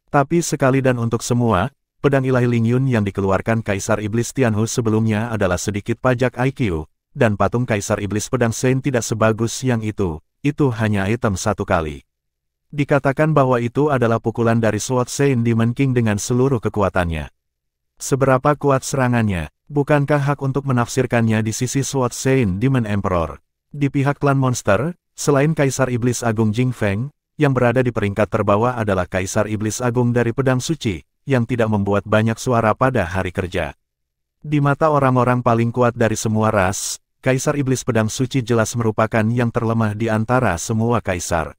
[SPEAKER 1] Tapi sekali dan untuk semua, pedang ilahi Lingyun yang dikeluarkan Kaisar Iblis Tianhu sebelumnya adalah sedikit pajak IQ, dan patung Kaisar Iblis Pedang Saint tidak sebagus yang itu hanya item satu kali. Dikatakan bahwa itu adalah pukulan dari Sword Saint Demon King dengan seluruh kekuatannya. Seberapa kuat serangannya, bukankah hak untuk menafsirkannya di sisi Sword Saint Demon Emperor? Di pihak klan monster, selain Kaisar Iblis Agung Jing Feng, yang berada di peringkat terbawah adalah Kaisar Iblis Agung dari Pedang Suci, yang tidak membuat banyak suara pada hari kerja. Di mata orang-orang paling kuat dari semua ras, Kaisar Iblis Pedang Suci jelas merupakan yang terlemah di antara semua kaisar.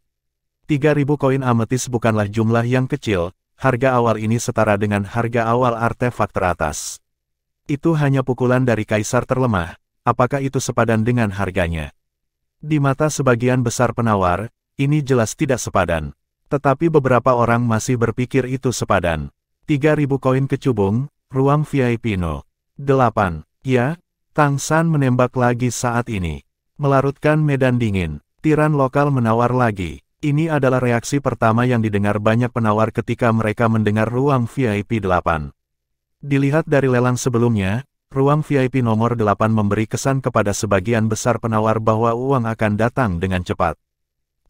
[SPEAKER 1] 3.000 koin ametis bukanlah jumlah yang kecil, harga awal ini setara dengan harga awal artefak teratas. Itu hanya pukulan dari kaisar terlemah, apakah itu sepadan dengan harganya? Di mata sebagian besar penawar, ini jelas tidak sepadan. Tetapi beberapa orang masih berpikir itu sepadan. 3.000 koin kecubung, ruang VIP No. 8. Ya, Tang San menembak lagi saat ini. Melarutkan medan dingin. Tiran lokal menawar lagi. Ini adalah reaksi pertama yang didengar banyak penawar ketika mereka mendengar ruang VIP 8. Dilihat dari lelang sebelumnya, ruang VIP nomor 8 memberi kesan kepada sebagian besar penawar bahwa uang akan datang dengan cepat.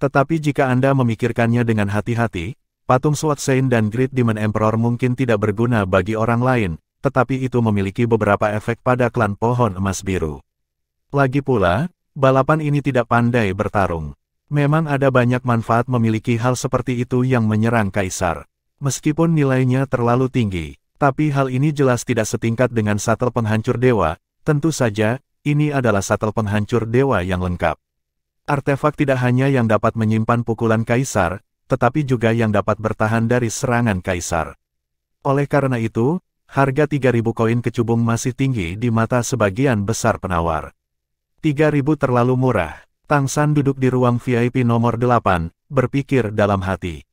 [SPEAKER 1] Tetapi jika Anda memikirkannya dengan hati-hati, patung Sword Saint dan Great Demon Emperor mungkin tidak berguna bagi orang lain, tetapi itu memiliki beberapa efek pada klan pohon emas biru. Lagi pula, balapan ini tidak pandai bertarung. Memang ada banyak manfaat memiliki hal seperti itu yang menyerang kaisar. Meskipun nilainya terlalu tinggi, tapi hal ini jelas tidak setingkat dengan shuttle penghancur dewa. Tentu saja, ini adalah shuttle penghancur dewa yang lengkap. Artefak tidak hanya yang dapat menyimpan pukulan kaisar, tetapi juga yang dapat bertahan dari serangan kaisar. Oleh karena itu, harga 3.000 koin kecubung masih tinggi di mata sebagian besar penawar. 3.000 terlalu murah. Tang San duduk di ruang VIP nomor 8, berpikir dalam hati.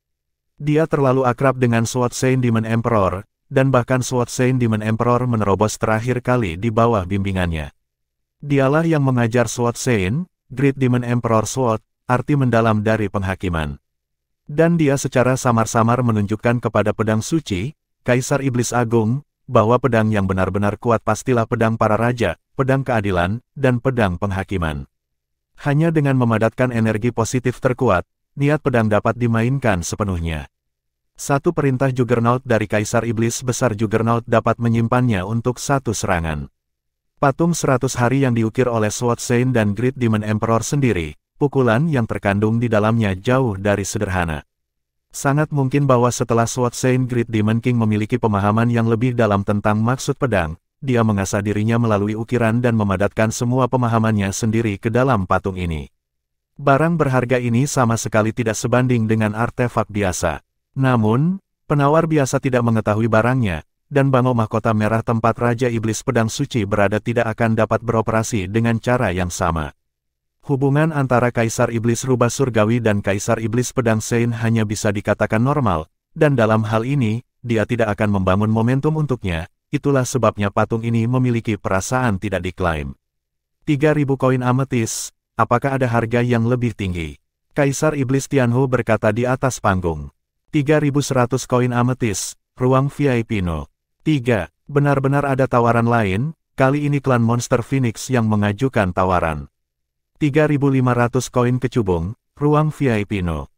[SPEAKER 1] Dia terlalu akrab dengan Sword Saint Demon Emperor, dan bahkan Sword Saint Demon Emperor menerobos terakhir kali di bawah bimbingannya. Dialah yang mengajar Sword Saint, Great Demon Emperor Sword, arti mendalam dari penghakiman. Dan dia secara samar-samar menunjukkan kepada pedang suci, Kaisar Iblis Agung, bahwa pedang yang benar-benar kuat pastilah pedang para raja, pedang keadilan, dan pedang penghakiman. Hanya dengan memadatkan energi positif terkuat, niat pedang dapat dimainkan sepenuhnya. Satu perintah Juggernaut dari Kaisar Iblis Besar Juggernaut dapat menyimpannya untuk satu serangan. Patung 100 hari yang diukir oleh Sword Saint dan Great Demon Emperor sendiri, pukulan yang terkandung di dalamnya jauh dari sederhana. Sangat mungkin bahwa setelah Sword Saint Great Demon King memiliki pemahaman yang lebih dalam tentang maksud pedang, dia mengasah dirinya melalui ukiran dan memadatkan semua pemahamannya sendiri ke dalam patung ini. Barang berharga ini sama sekali tidak sebanding dengan artefak biasa. Namun, penawar biasa tidak mengetahui barangnya, dan bangau mahkota merah tempat Raja Iblis Pedang Suci berada tidak akan dapat beroperasi dengan cara yang sama. Hubungan antara Kaisar Iblis Rubah Surgawi dan Kaisar Iblis Pedang Saint hanya bisa dikatakan normal, dan dalam hal ini, dia tidak akan membangun momentum untuknya, itulah sebabnya patung ini memiliki perasaan tidak diklaim. 3.000 koin ametis, apakah ada harga yang lebih tinggi? Kaisar Iblis Tianhu berkata di atas panggung. 3.100 koin ametis, ruang VIP No. 3. Benar-benar ada tawaran lain, kali ini klan Monster Phoenix yang mengajukan tawaran. 3.500 koin kecubung, ruang VIP No.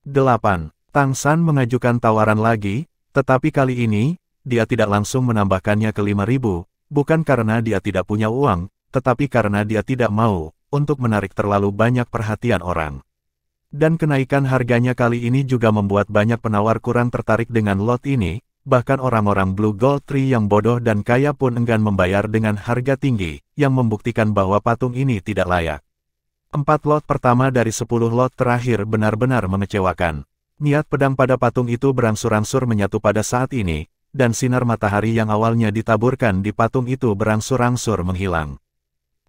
[SPEAKER 1] 8. Tang San mengajukan tawaran lagi, tetapi kali ini, dia tidak langsung menambahkannya ke 5.000, bukan karena dia tidak punya uang, tetapi karena dia tidak mau untuk menarik terlalu banyak perhatian orang. Dan kenaikan harganya kali ini juga membuat banyak penawar kurang tertarik dengan lot ini, bahkan orang-orang Blue Gold Tree yang bodoh dan kaya pun enggan membayar dengan harga tinggi, yang membuktikan bahwa patung ini tidak layak. 4 lot pertama dari 10 lot terakhir benar-benar mengecewakan. Niat pedang pada patung itu berangsur-angsur menyatu pada saat ini, dan sinar matahari yang awalnya ditaburkan di patung itu berangsur-angsur menghilang.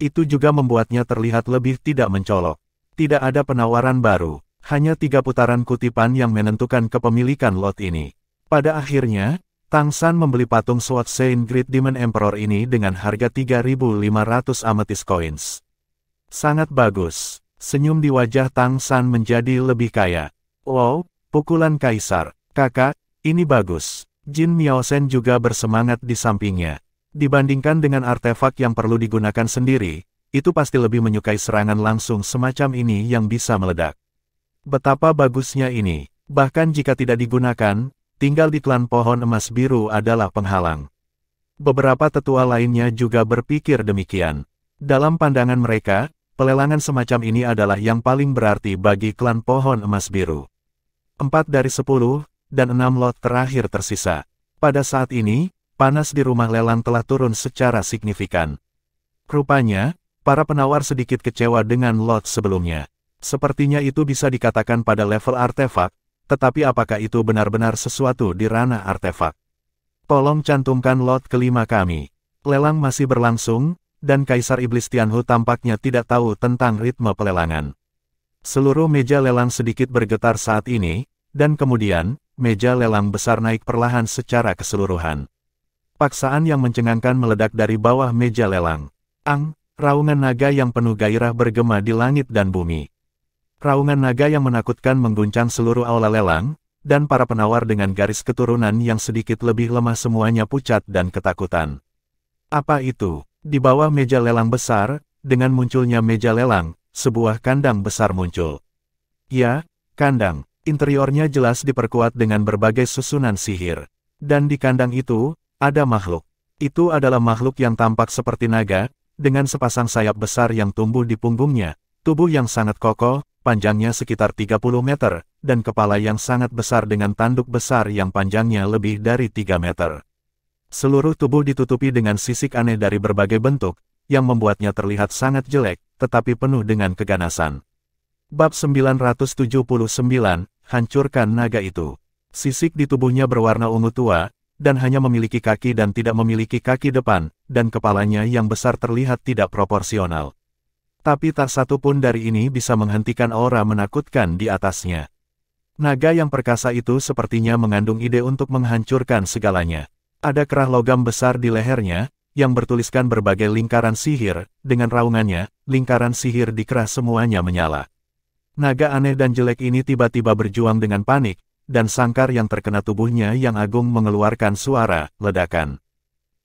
[SPEAKER 1] Itu juga membuatnya terlihat lebih tidak mencolok. Tidak ada penawaran baru, hanya 3 putaran kutipan yang menentukan kepemilikan lot ini. Pada akhirnya, Tang San membeli patung Sword Saint Great Demon Emperor ini dengan harga 3.500 amethyst coins. Sangat bagus. Senyum di wajah Tang San menjadi lebih kaya. Wow, pukulan kaisar. Kakak, ini bagus. Jin Miaosen juga bersemangat di sampingnya. Dibandingkan dengan artefak yang perlu digunakan sendiri, itu pasti lebih menyukai serangan langsung semacam ini yang bisa meledak. Betapa bagusnya ini. Bahkan jika tidak digunakan, tinggal di klan pohon emas biru adalah penghalang. Beberapa tetua lainnya juga berpikir demikian. Dalam pandangan mereka, pelelangan semacam ini adalah yang paling berarti bagi klan pohon emas biru. 4 dari 10, dan 6 lot terakhir tersisa. Pada saat ini, panas di rumah lelang telah turun secara signifikan. Rupanya, para penawar sedikit kecewa dengan lot sebelumnya. Sepertinya itu bisa dikatakan pada level artefak, tetapi apakah itu benar-benar sesuatu di ranah artefak? Tolong cantumkan lot kelima kami. Lelang masih berlangsung, dan Kaisar Iblis Tianhu tampaknya tidak tahu tentang ritme pelelangan. Seluruh meja lelang sedikit bergetar saat ini, dan kemudian, meja lelang besar naik perlahan secara keseluruhan. Paksaan yang mencengangkan meledak dari bawah meja lelang. Raungan naga yang penuh gairah bergema di langit dan bumi. Raungan naga yang menakutkan mengguncang seluruh aula lelang, dan para penawar dengan garis keturunan yang sedikit lebih lemah semuanya pucat dan ketakutan. Apa itu? Di bawah meja lelang besar, dengan munculnya meja lelang, sebuah kandang besar muncul. Ya, kandang. Interiornya jelas diperkuat dengan berbagai susunan sihir. Dan di kandang itu, ada makhluk. Itu adalah makhluk yang tampak seperti naga, dengan sepasang sayap besar yang tumbuh di punggungnya, tubuh yang sangat kokoh, panjangnya sekitar 30 meter, dan kepala yang sangat besar dengan tanduk besar yang panjangnya lebih dari 3 meter. Seluruh tubuh ditutupi dengan sisik aneh dari berbagai bentuk, yang membuatnya terlihat sangat jelek, tetapi penuh dengan keganasan. Bab 979, Hancurkan Naga Itu. Sisik di tubuhnya berwarna ungu tua, dan hanya memiliki kaki dan tidak memiliki kaki depan, dan kepalanya yang besar terlihat tidak proporsional. Tapi tak satu pun dari ini bisa menghentikan aura menakutkan di atasnya. Naga yang perkasa itu sepertinya mengandung ide untuk menghancurkan segalanya. Ada kerah logam besar di lehernya, yang bertuliskan berbagai lingkaran sihir, dengan raungannya, lingkaran sihir di kerah semuanya menyala. Naga aneh dan jelek ini tiba-tiba berjuang dengan panik, dan sangkar yang terkena tubuhnya yang agung mengeluarkan suara ledakan.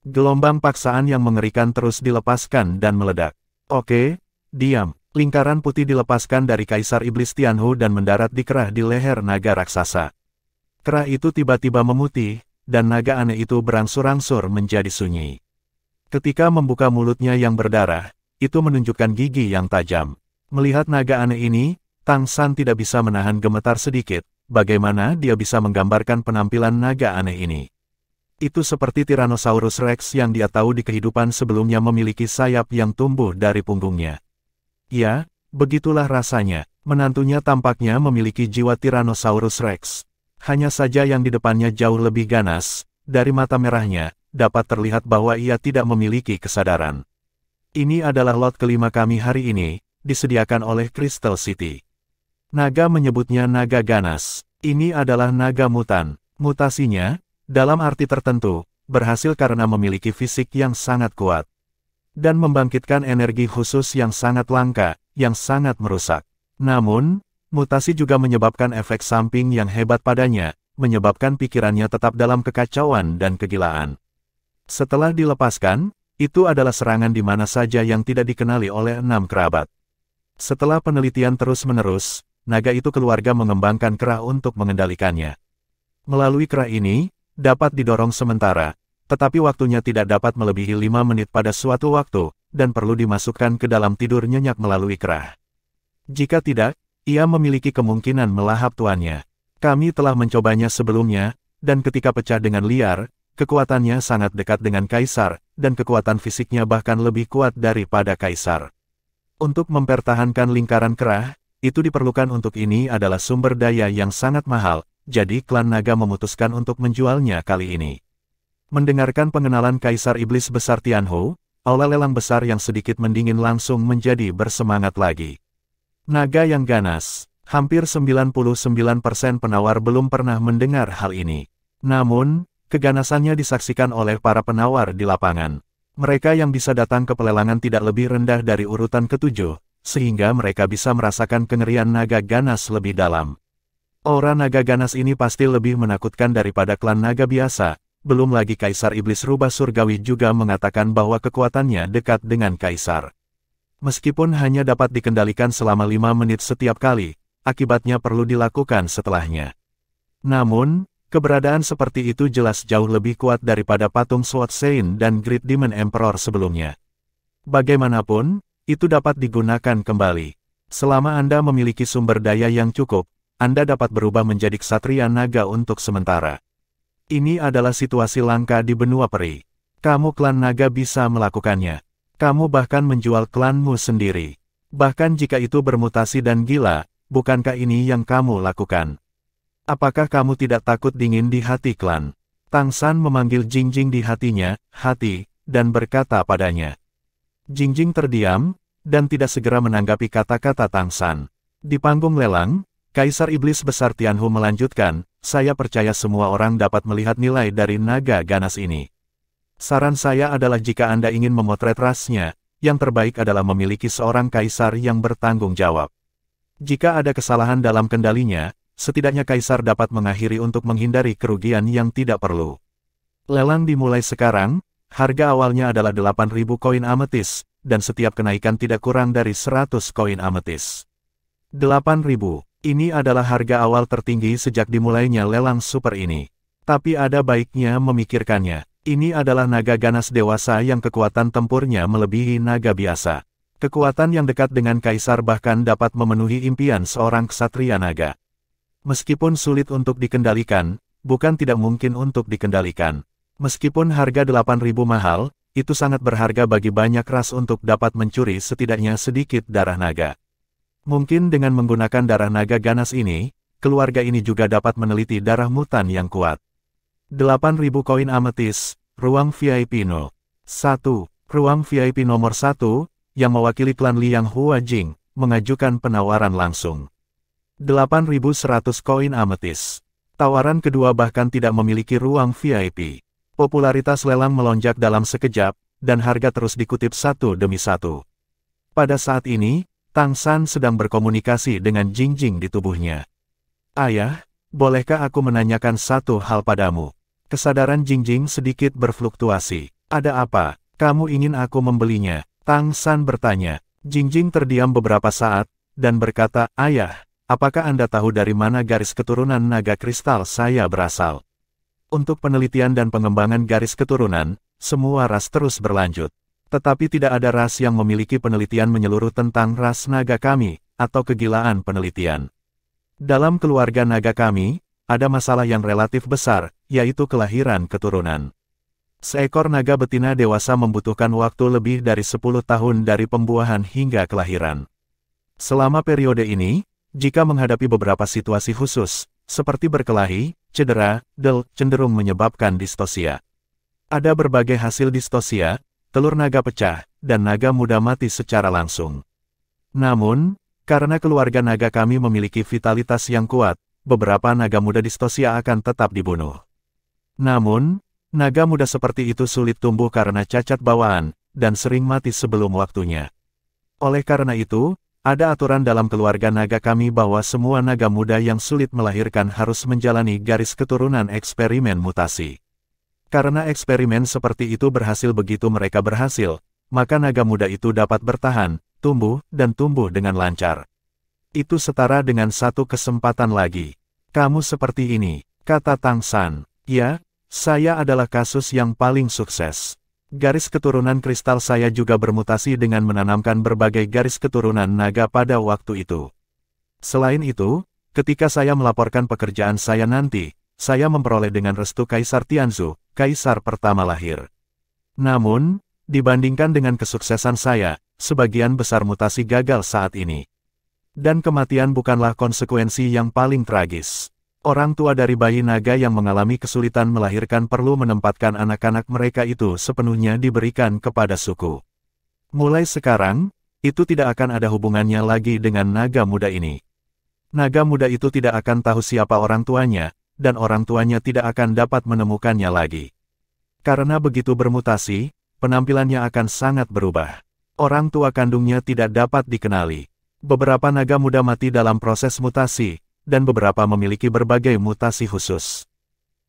[SPEAKER 1] Gelombang paksaan yang mengerikan terus dilepaskan dan meledak. Oke, diam. Lingkaran putih dilepaskan dari Kaisar Iblis Tianhu dan mendarat di kerah di leher naga raksasa. Kerah itu tiba-tiba memutih, dan naga aneh itu berangsur-angsur menjadi sunyi. Ketika membuka mulutnya yang berdarah, itu menunjukkan gigi yang tajam. Melihat naga aneh ini, Tang San tidak bisa menahan gemetar sedikit. Bagaimana dia bisa menggambarkan penampilan naga aneh ini? Itu seperti Tyrannosaurus Rex yang dia tahu di kehidupan sebelumnya memiliki sayap yang tumbuh dari punggungnya. Ya, begitulah rasanya. Menantunya tampaknya memiliki jiwa Tyrannosaurus Rex. Hanya saja yang di depannya jauh lebih ganas, dari mata merahnya, dapat terlihat bahwa ia tidak memiliki kesadaran. Ini adalah lot kelima kami hari ini, disediakan oleh Crystal City. Naga menyebutnya naga ganas. Ini adalah naga mutan. Mutasinya, dalam arti tertentu, berhasil karena memiliki fisik yang sangat kuat. Dan membangkitkan energi khusus yang sangat langka, yang sangat merusak. Namun, mutasi juga menyebabkan efek samping yang hebat padanya, menyebabkan pikirannya tetap dalam kekacauan dan kegilaan. Setelah dilepaskan, itu adalah serangan di mana saja yang tidak dikenali oleh 6 kerabat. Setelah penelitian terus-menerus, naga itu keluarga mengembangkan kerah untuk mengendalikannya. Melalui kerah ini, dapat didorong sementara, tetapi waktunya tidak dapat melebihi 5 menit pada suatu waktu, dan perlu dimasukkan ke dalam tidur nyenyak melalui kerah. Jika tidak, ia memiliki kemungkinan melahap tuannya. Kami telah mencobanya sebelumnya, dan ketika pecah dengan liar, kekuatannya sangat dekat dengan kaisar, dan kekuatan fisiknya bahkan lebih kuat daripada kaisar. Untuk mempertahankan lingkaran kerah, itu diperlukan untuk ini adalah sumber daya yang sangat mahal, jadi klan naga memutuskan untuk menjualnya kali ini. Mendengarkan pengenalan Kaisar Iblis Besar Tianhu, aula lelang besar yang sedikit mendingin langsung menjadi bersemangat lagi. Naga yang ganas. Hampir 99% penawar belum pernah mendengar hal ini. Namun, keganasannya disaksikan oleh para penawar di lapangan. Mereka yang bisa datang ke pelelangan tidak lebih rendah dari urutan ke-7, sehingga mereka bisa merasakan kengerian naga ganas lebih dalam. Aura naga ganas ini pasti lebih menakutkan daripada klan naga biasa, belum lagi Kaisar Iblis Rubah Surgawi juga mengatakan bahwa kekuatannya dekat dengan Kaisar. Meskipun hanya dapat dikendalikan selama 5 menit setiap kali, akibatnya perlu dilakukan setelahnya. Namun, keberadaan seperti itu jelas jauh lebih kuat daripada patung Sword Saint dan Great Demon Emperor sebelumnya. Bagaimanapun, itu dapat digunakan kembali. Selama Anda memiliki sumber daya yang cukup, Anda dapat berubah menjadi ksatria naga untuk sementara. Ini adalah situasi langka di benua peri. Kamu klan naga bisa melakukannya. Kamu bahkan menjual klanmu sendiri. Bahkan jika itu bermutasi dan gila, bukankah ini yang kamu lakukan? Apakah kamu tidak takut dingin di hati klan? Tang San memanggil Jingjing di hatinya, hati, dan berkata padanya. Jingjing terdiam, dan tidak segera menanggapi kata-kata Tang San. Di panggung lelang, Kaisar Iblis Besar Tianhu melanjutkan, saya percaya semua orang dapat melihat nilai dari naga ganas ini. Saran saya adalah jika Anda ingin memotret rasnya, yang terbaik adalah memiliki seorang kaisar yang bertanggung jawab. Jika ada kesalahan dalam kendalinya, setidaknya kaisar dapat mengakhiri untuk menghindari kerugian yang tidak perlu. Lelang dimulai sekarang, harga awalnya adalah 8.000 koin ametis, dan setiap kenaikan tidak kurang dari 100 koin ametis. 8.000, ini adalah harga awal tertinggi sejak dimulainya lelang super ini. Tapi ada baiknya memikirkannya, ini adalah naga ganas dewasa yang kekuatan tempurnya melebihi naga biasa. Kekuatan yang dekat dengan kaisar bahkan dapat memenuhi impian seorang ksatria naga. Meskipun sulit untuk dikendalikan, bukan tidak mungkin untuk dikendalikan. Meskipun harga 8.000 mahal, itu sangat berharga bagi banyak ras untuk dapat mencuri setidaknya sedikit darah naga. Mungkin dengan menggunakan darah naga ganas ini, keluarga ini juga dapat meneliti darah mutan yang kuat. 8.000 koin ametis, ruang VIP No. 1. Ruang VIP nomor 1, yang mewakili klan Liang Hua Jing, mengajukan penawaran langsung. 8.100 koin ametis. Tawaran kedua bahkan tidak memiliki ruang VIP. Popularitas lelang melonjak dalam sekejap, dan harga terus dikutip satu demi satu. Pada saat ini, Tang San sedang berkomunikasi dengan Jingjing di tubuhnya. Ayah, bolehkah aku menanyakan satu hal padamu? Kesadaran Jingjing sedikit berfluktuasi. Ada apa? Kamu ingin aku membelinya? Tang San bertanya. Jingjing terdiam beberapa saat, dan berkata, Ayah, apakah Anda tahu dari mana garis keturunan naga kristal saya berasal? Untuk penelitian dan pengembangan garis keturunan, semua ras terus berlanjut. Tetapi tidak ada ras yang memiliki penelitian menyeluruh tentang ras naga kami, atau kegilaan penelitian. Dalam keluarga naga kami, ada masalah yang relatif besar, yaitu kelahiran keturunan. Seekor naga betina dewasa membutuhkan waktu lebih dari 10 tahun dari pembuahan hingga kelahiran. Selama periode ini, jika menghadapi beberapa situasi khusus, seperti berkelahi, cedera, cenderung menyebabkan distosia. Ada berbagai hasil distosia, telur naga pecah, dan naga muda mati secara langsung. Namun, karena keluarga naga kami memiliki vitalitas yang kuat, beberapa naga muda distosia akan tetap dibunuh. Namun, naga muda seperti itu sulit tumbuh karena cacat bawaan, dan sering mati sebelum waktunya. Oleh karena itu, ada aturan dalam keluarga naga kami bahwa semua naga muda yang sulit melahirkan harus menjalani garis keturunan eksperimen mutasi. Karena eksperimen seperti itu berhasil begitu mereka berhasil, maka naga muda itu dapat bertahan, tumbuh, dan tumbuh dengan lancar. Itu setara dengan satu kesempatan lagi. Kamu seperti ini, kata Tang San. Ya, saya adalah kasus yang paling sukses. Garis keturunan kristal saya juga bermutasi dengan menanamkan berbagai garis keturunan naga pada waktu itu. Selain itu, ketika saya melaporkan pekerjaan saya nanti, saya memperoleh dengan restu Kaisar Tianzu, Kaisar pertama lahir. Namun, dibandingkan dengan kesuksesan saya, sebagian besar mutasi gagal saat ini. Dan kematian bukanlah konsekuensi yang paling tragis. Orang tua dari bayi naga yang mengalami kesulitan melahirkan perlu menempatkan anak-anak mereka itu sepenuhnya diberikan kepada suku. Mulai sekarang, itu tidak akan ada hubungannya lagi dengan naga muda ini. Naga muda itu tidak akan tahu siapa orang tuanya, dan orang tuanya tidak akan dapat menemukannya lagi. Karena begitu bermutasi, penampilannya akan sangat berubah. Orang tua kandungnya tidak dapat dikenali. Beberapa naga muda mati dalam proses mutasi, dan beberapa memiliki berbagai mutasi khusus.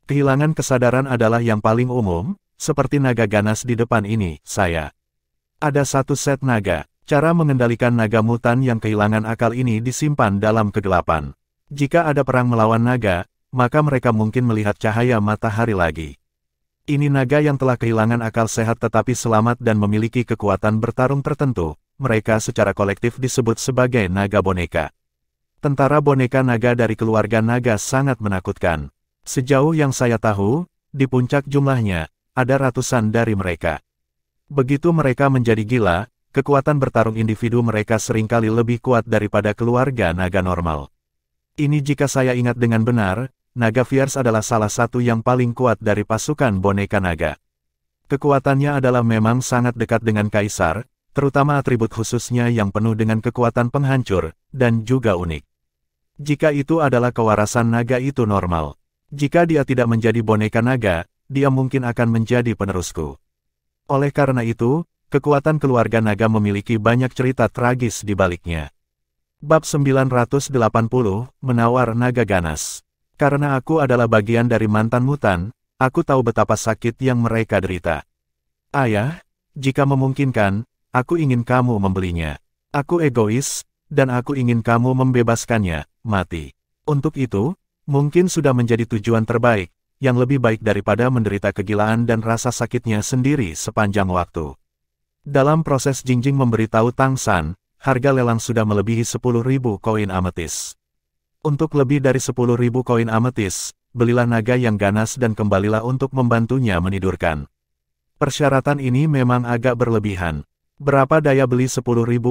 [SPEAKER 1] Kehilangan kesadaran adalah yang paling umum, seperti naga ganas di depan ini, saya. Ada satu set naga. Cara mengendalikan naga mutan yang kehilangan akal ini disimpan dalam kegelapan. Jika ada perang melawan naga, maka mereka mungkin melihat cahaya matahari lagi. Ini naga yang telah kehilangan akal sehat tetapi selamat dan memiliki kekuatan bertarung tertentu. Mereka secara kolektif disebut sebagai naga boneka. Tentara boneka naga dari keluarga naga sangat menakutkan. Sejauh yang saya tahu, di puncak jumlahnya, ada ratusan dari mereka. Begitu mereka menjadi gila, kekuatan bertarung individu mereka seringkali lebih kuat daripada keluarga naga normal. Ini jika saya ingat dengan benar, naga Fierce adalah salah satu yang paling kuat dari pasukan boneka naga. Kekuatannya adalah memang sangat dekat dengan kaisar, terutama atribut khususnya yang penuh dengan kekuatan penghancur, dan juga unik. Jika itu adalah kewarasan naga itu normal. Jika dia tidak menjadi boneka naga, dia mungkin akan menjadi penerusku. Oleh karena itu, kekuatan keluarga naga memiliki banyak cerita tragis di baliknya. Bab 980, Menawar Naga Ganas. Karena aku adalah bagian dari mantan mutan, aku tahu betapa sakit yang mereka derita. Ayah, jika memungkinkan, aku ingin kamu membelinya. Aku egois, dan aku ingin kamu membebaskannya, mati. Untuk itu, mungkin sudah menjadi tujuan terbaik, yang lebih baik daripada menderita kegilaan dan rasa sakitnya sendiri sepanjang waktu. Dalam proses Jingjing memberitahu Tang San, harga lelang sudah melebihi 10.000 koin ametis. Untuk lebih dari 10.000 koin ametis, belilah naga yang ganas dan kembalilah untuk membantunya menidurkan. Persyaratan ini memang agak berlebihan. Berapa daya beli 10.000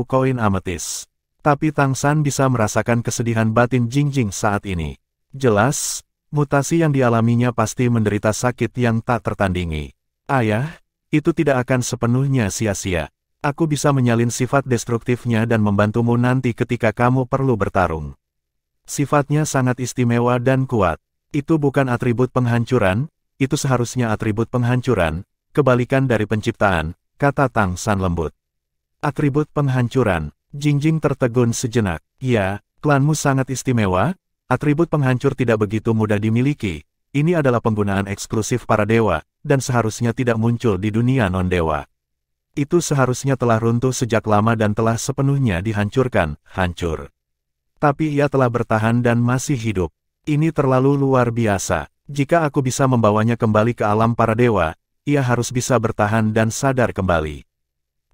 [SPEAKER 1] koin ametis? Tapi Tang San bisa merasakan kesedihan batin Jingjing saat ini. Jelas, mutasi yang dialaminya pasti menderita sakit yang tak tertandingi. Ayah, itu tidak akan sepenuhnya sia-sia. Aku bisa menyalin sifat destruktifnya dan membantumu nanti ketika kamu perlu bertarung. Sifatnya sangat istimewa dan kuat. Itu bukan atribut penghancuran, itu seharusnya atribut penghancuran, kebalikan dari penciptaan, kata Tang San lembut. Atribut penghancuran. Jingjing tertegun sejenak. Ya, klanmu sangat istimewa, atribut penghancur tidak begitu mudah dimiliki. Ini adalah penggunaan eksklusif para dewa, dan seharusnya tidak muncul di dunia non-dewa. Itu seharusnya telah runtuh sejak lama dan telah sepenuhnya dihancurkan, hancur. Tapi ia telah bertahan dan masih hidup. Ini terlalu luar biasa. Jika aku bisa membawanya kembali ke alam para dewa, ia harus bisa bertahan dan sadar kembali.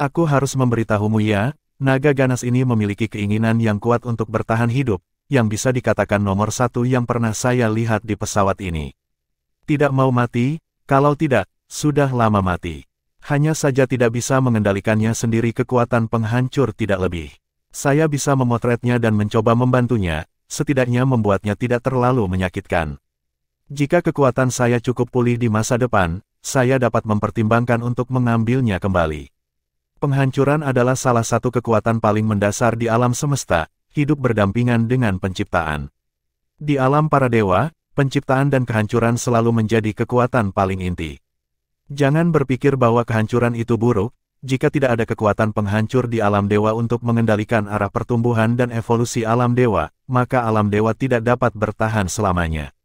[SPEAKER 1] Aku harus memberitahumu ya, naga ganas ini memiliki keinginan yang kuat untuk bertahan hidup, yang bisa dikatakan nomor satu yang pernah saya lihat di pesawat ini. Tidak mau mati, kalau tidak, sudah lama mati. Hanya saja tidak bisa mengendalikannya sendiri, kekuatan penghancur tidak lebih. Saya bisa memotretnya dan mencoba membantunya, setidaknya membuatnya tidak terlalu menyakitkan. Jika kekuatan saya cukup pulih di masa depan, saya dapat mempertimbangkan untuk mengambilnya kembali. Penghancuran adalah salah satu kekuatan paling mendasar di alam semesta, hidup berdampingan dengan penciptaan. Di alam para dewa, penciptaan dan kehancuran selalu menjadi kekuatan paling inti. Jangan berpikir bahwa kehancuran itu buruk, jika tidak ada kekuatan penghancur di alam dewa untuk mengendalikan arah pertumbuhan dan evolusi alam dewa, maka alam dewa tidak dapat bertahan selamanya.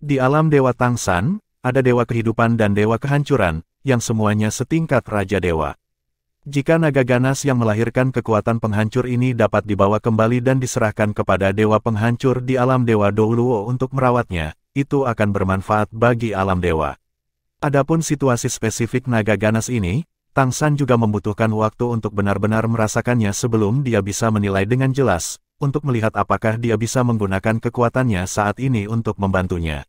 [SPEAKER 1] Di alam dewa Tang San, ada dewa kehidupan dan dewa kehancuran, yang semuanya setingkat raja dewa. Jika naga ganas yang melahirkan kekuatan penghancur ini dapat dibawa kembali dan diserahkan kepada dewa penghancur di alam dewa Douluo untuk merawatnya, itu akan bermanfaat bagi alam dewa. Adapun situasi spesifik naga ganas ini, Tang San juga membutuhkan waktu untuk benar-benar merasakannya sebelum dia bisa menilai dengan jelas, untuk melihat apakah dia bisa menggunakan kekuatannya saat ini untuk membantunya.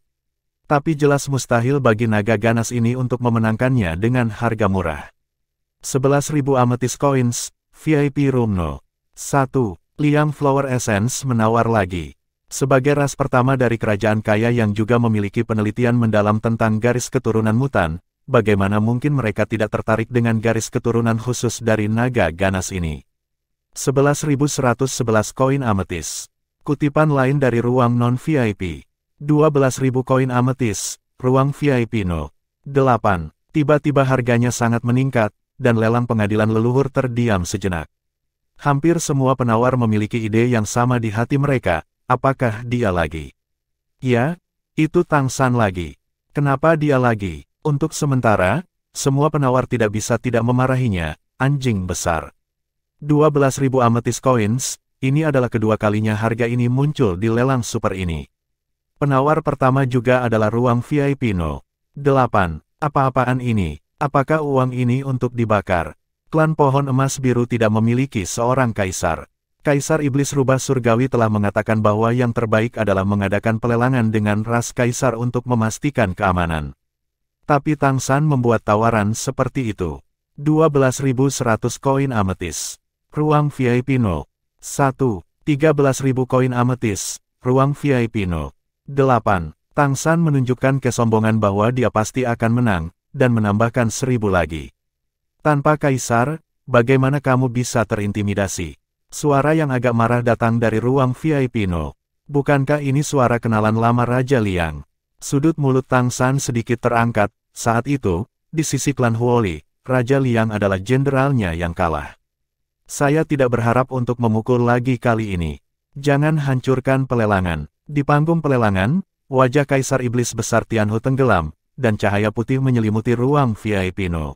[SPEAKER 1] Tapi jelas mustahil bagi naga ganas ini untuk memenangkannya dengan harga murah. 11.000 amethyst coins, VIP Room No. 1. Liang Flower Essence menawar lagi. Sebagai ras pertama dari kerajaan kaya yang juga memiliki penelitian mendalam tentang garis keturunan mutan, bagaimana mungkin mereka tidak tertarik dengan garis keturunan khusus dari naga ganas ini? 11.111 koin ametis. Kutipan lain dari ruang non-VIP. 12.000 koin ametis, ruang VIP No. 8. Tiba-tiba harganya sangat meningkat, dan lelang pengadilan leluhur terdiam sejenak. Hampir semua penawar memiliki ide yang sama di hati mereka. Apakah dia lagi? Ya, itu Tang San lagi. Kenapa dia lagi? Untuk sementara, semua penawar tidak bisa tidak memarahinya, anjing besar. 12.000 amethyst coins, ini adalah kedua kalinya harga ini muncul di lelang super ini. Penawar pertama juga adalah ruang VIP No. 8. Apa-apaan ini? Apakah uang ini untuk dibakar? Klan Pohon Emas Biru tidak memiliki seorang kaisar. Kaisar Iblis Rubah Surgawi telah mengatakan bahwa yang terbaik adalah mengadakan pelelangan dengan ras kaisar untuk memastikan keamanan. Tapi Tang San membuat tawaran seperti itu. 12.100 koin ametis. Ruang VIP No. 1. 13.000 koin ametis. Ruang VIP No. 8. Tang San menunjukkan kesombongan bahwa dia pasti akan menang, dan menambahkan 1.000 lagi. Tanpa kaisar, bagaimana kamu bisa terintimidasi? Suara yang agak marah datang dari ruang VIP No. Bukankah ini suara kenalan lama Raja Liang? Sudut mulut Tang San sedikit terangkat. Saat itu, di sisi klan Huoli, Raja Liang adalah jenderalnya yang kalah. Saya tidak berharap untuk memukul lagi kali ini. Jangan hancurkan pelelangan. Di panggung pelelangan, wajah Kaisar Iblis Besar Tianhu tenggelam, dan cahaya putih menyelimuti ruang VIP No.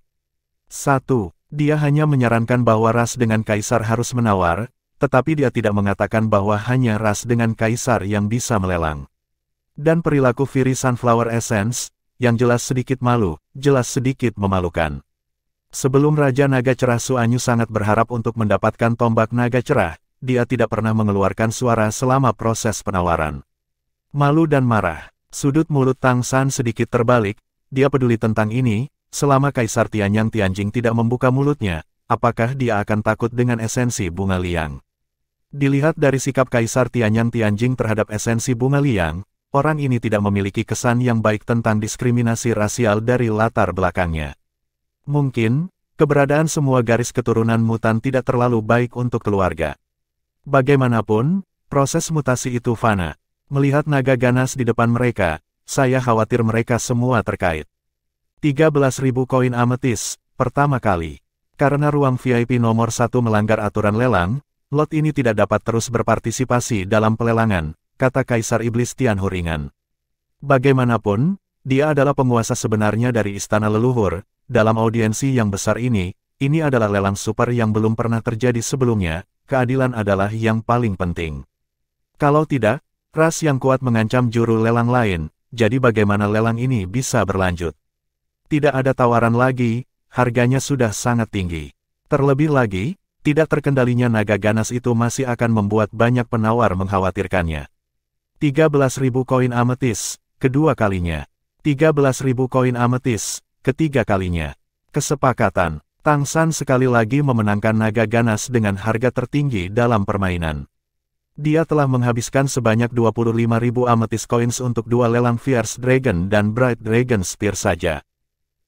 [SPEAKER 1] 1. Dia hanya menyarankan bahwa ras dengan kaisar harus menawar, tetapi dia tidak mengatakan bahwa hanya ras dengan kaisar yang bisa melelang. Dan perilaku Fiery Sunflower Essence, yang jelas sedikit malu, jelas sedikit memalukan. Sebelum Raja Naga Cerah Suanyu sangat berharap untuk mendapatkan tombak naga cerah, dia tidak pernah mengeluarkan suara selama proses penawaran. Malu dan marah, sudut mulut Tang San sedikit terbalik, dia peduli tentang ini. Selama Kaisar Tianyang Tianjing tidak membuka mulutnya, apakah dia akan takut dengan esensi bunga liang? Dilihat dari sikap Kaisar Tianyang Tianjing terhadap esensi bunga liang, orang ini tidak memiliki kesan yang baik tentang diskriminasi rasial dari latar belakangnya. Mungkin, keberadaan semua garis keturunan mutan tidak terlalu baik untuk keluarga. Bagaimanapun, proses mutasi itu fana. Melihat naga ganas di depan mereka, saya khawatir mereka semua terkait. 13.000 koin ametis, pertama kali. Karena ruang VIP nomor 1 melanggar aturan lelang, lot ini tidak dapat terus berpartisipasi dalam pelelangan, kata Kaisar Iblis Tianhu ringan. Bagaimanapun, dia adalah penguasa sebenarnya dari Istana Leluhur. Dalam audiensi yang besar ini adalah lelang super yang belum pernah terjadi sebelumnya, keadilan adalah yang paling penting. Kalau tidak, ras yang kuat mengancam juru lelang lain, jadi bagaimana lelang ini bisa berlanjut? Tidak ada tawaran lagi, harganya sudah sangat tinggi. Terlebih lagi, tidak terkendalinya naga ganas itu masih akan membuat banyak penawar mengkhawatirkannya. 13.000 koin ametis, kedua kalinya. 13.000 koin ametis, ketiga kalinya. Kesepakatan, Tang San sekali lagi memenangkan naga ganas dengan harga tertinggi dalam permainan. Dia telah menghabiskan sebanyak 25.000 ametis coins untuk dua lelang Fierce Dragon dan Bright Dragon Spear saja.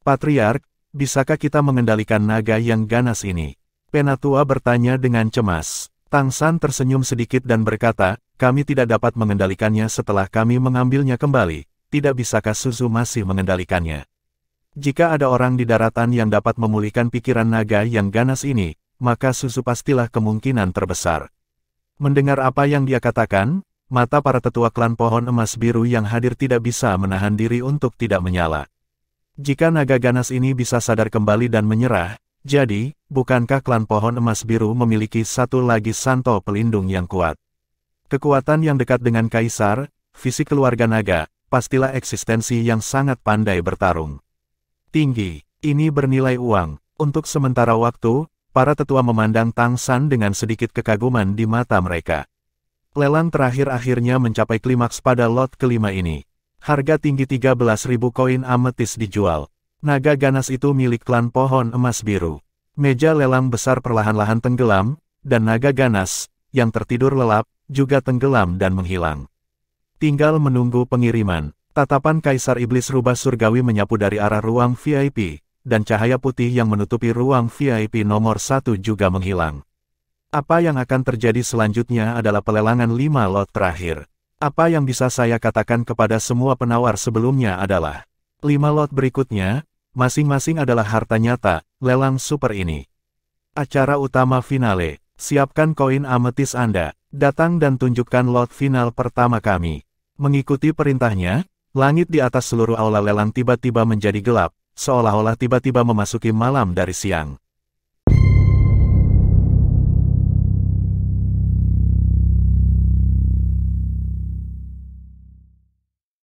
[SPEAKER 1] Patriark, bisakah kita mengendalikan naga yang ganas ini? Penatua bertanya dengan cemas. Tang San tersenyum sedikit dan berkata, kami tidak dapat mengendalikannya setelah kami mengambilnya kembali. Tidak bisakah Suzu masih mengendalikannya? Jika ada orang di daratan yang dapat memulihkan pikiran naga yang ganas ini, maka Suzu pastilah kemungkinan terbesar. Mendengar apa yang dia katakan, mata para tetua klan Pohon Emas Biru yang hadir tidak bisa menahan diri untuk tidak menyala. Jika naga ganas ini bisa sadar kembali dan menyerah, jadi, bukankah klan Pohon Emas Biru memiliki satu lagi santo pelindung yang kuat? Kekuatan yang dekat dengan kaisar, fisik keluarga naga, pastilah eksistensi yang sangat pandai bertarung. Tinggi. Ini bernilai uang. Untuk sementara waktu, para tetua memandang Tang San dengan sedikit kekaguman di mata mereka. Lelang terakhir akhirnya mencapai klimaks pada lot kelima ini. Harga tinggi 13.000 koin ametis dijual. Naga ganas itu milik klan pohon emas biru. Meja lelang besar perlahan-lahan tenggelam, dan naga ganas, yang tertidur lelap, juga tenggelam dan menghilang. Tinggal menunggu pengiriman. Tatapan Kaisar Iblis Rubah Surgawi menyapu dari arah ruang VIP, dan cahaya putih yang menutupi ruang VIP nomor 1 juga menghilang. Apa yang akan terjadi selanjutnya adalah pelelangan 5 lot terakhir. Apa yang bisa saya katakan kepada semua penawar sebelumnya adalah, 5 lot berikutnya, masing-masing adalah harta nyata, lelang super ini. Acara utama finale, siapkan koin ametis Anda, datang dan tunjukkan lot final pertama kami. Mengikuti perintahnya, langit di atas seluruh aula lelang tiba-tiba menjadi gelap, seolah-olah tiba-tiba memasuki malam dari siang.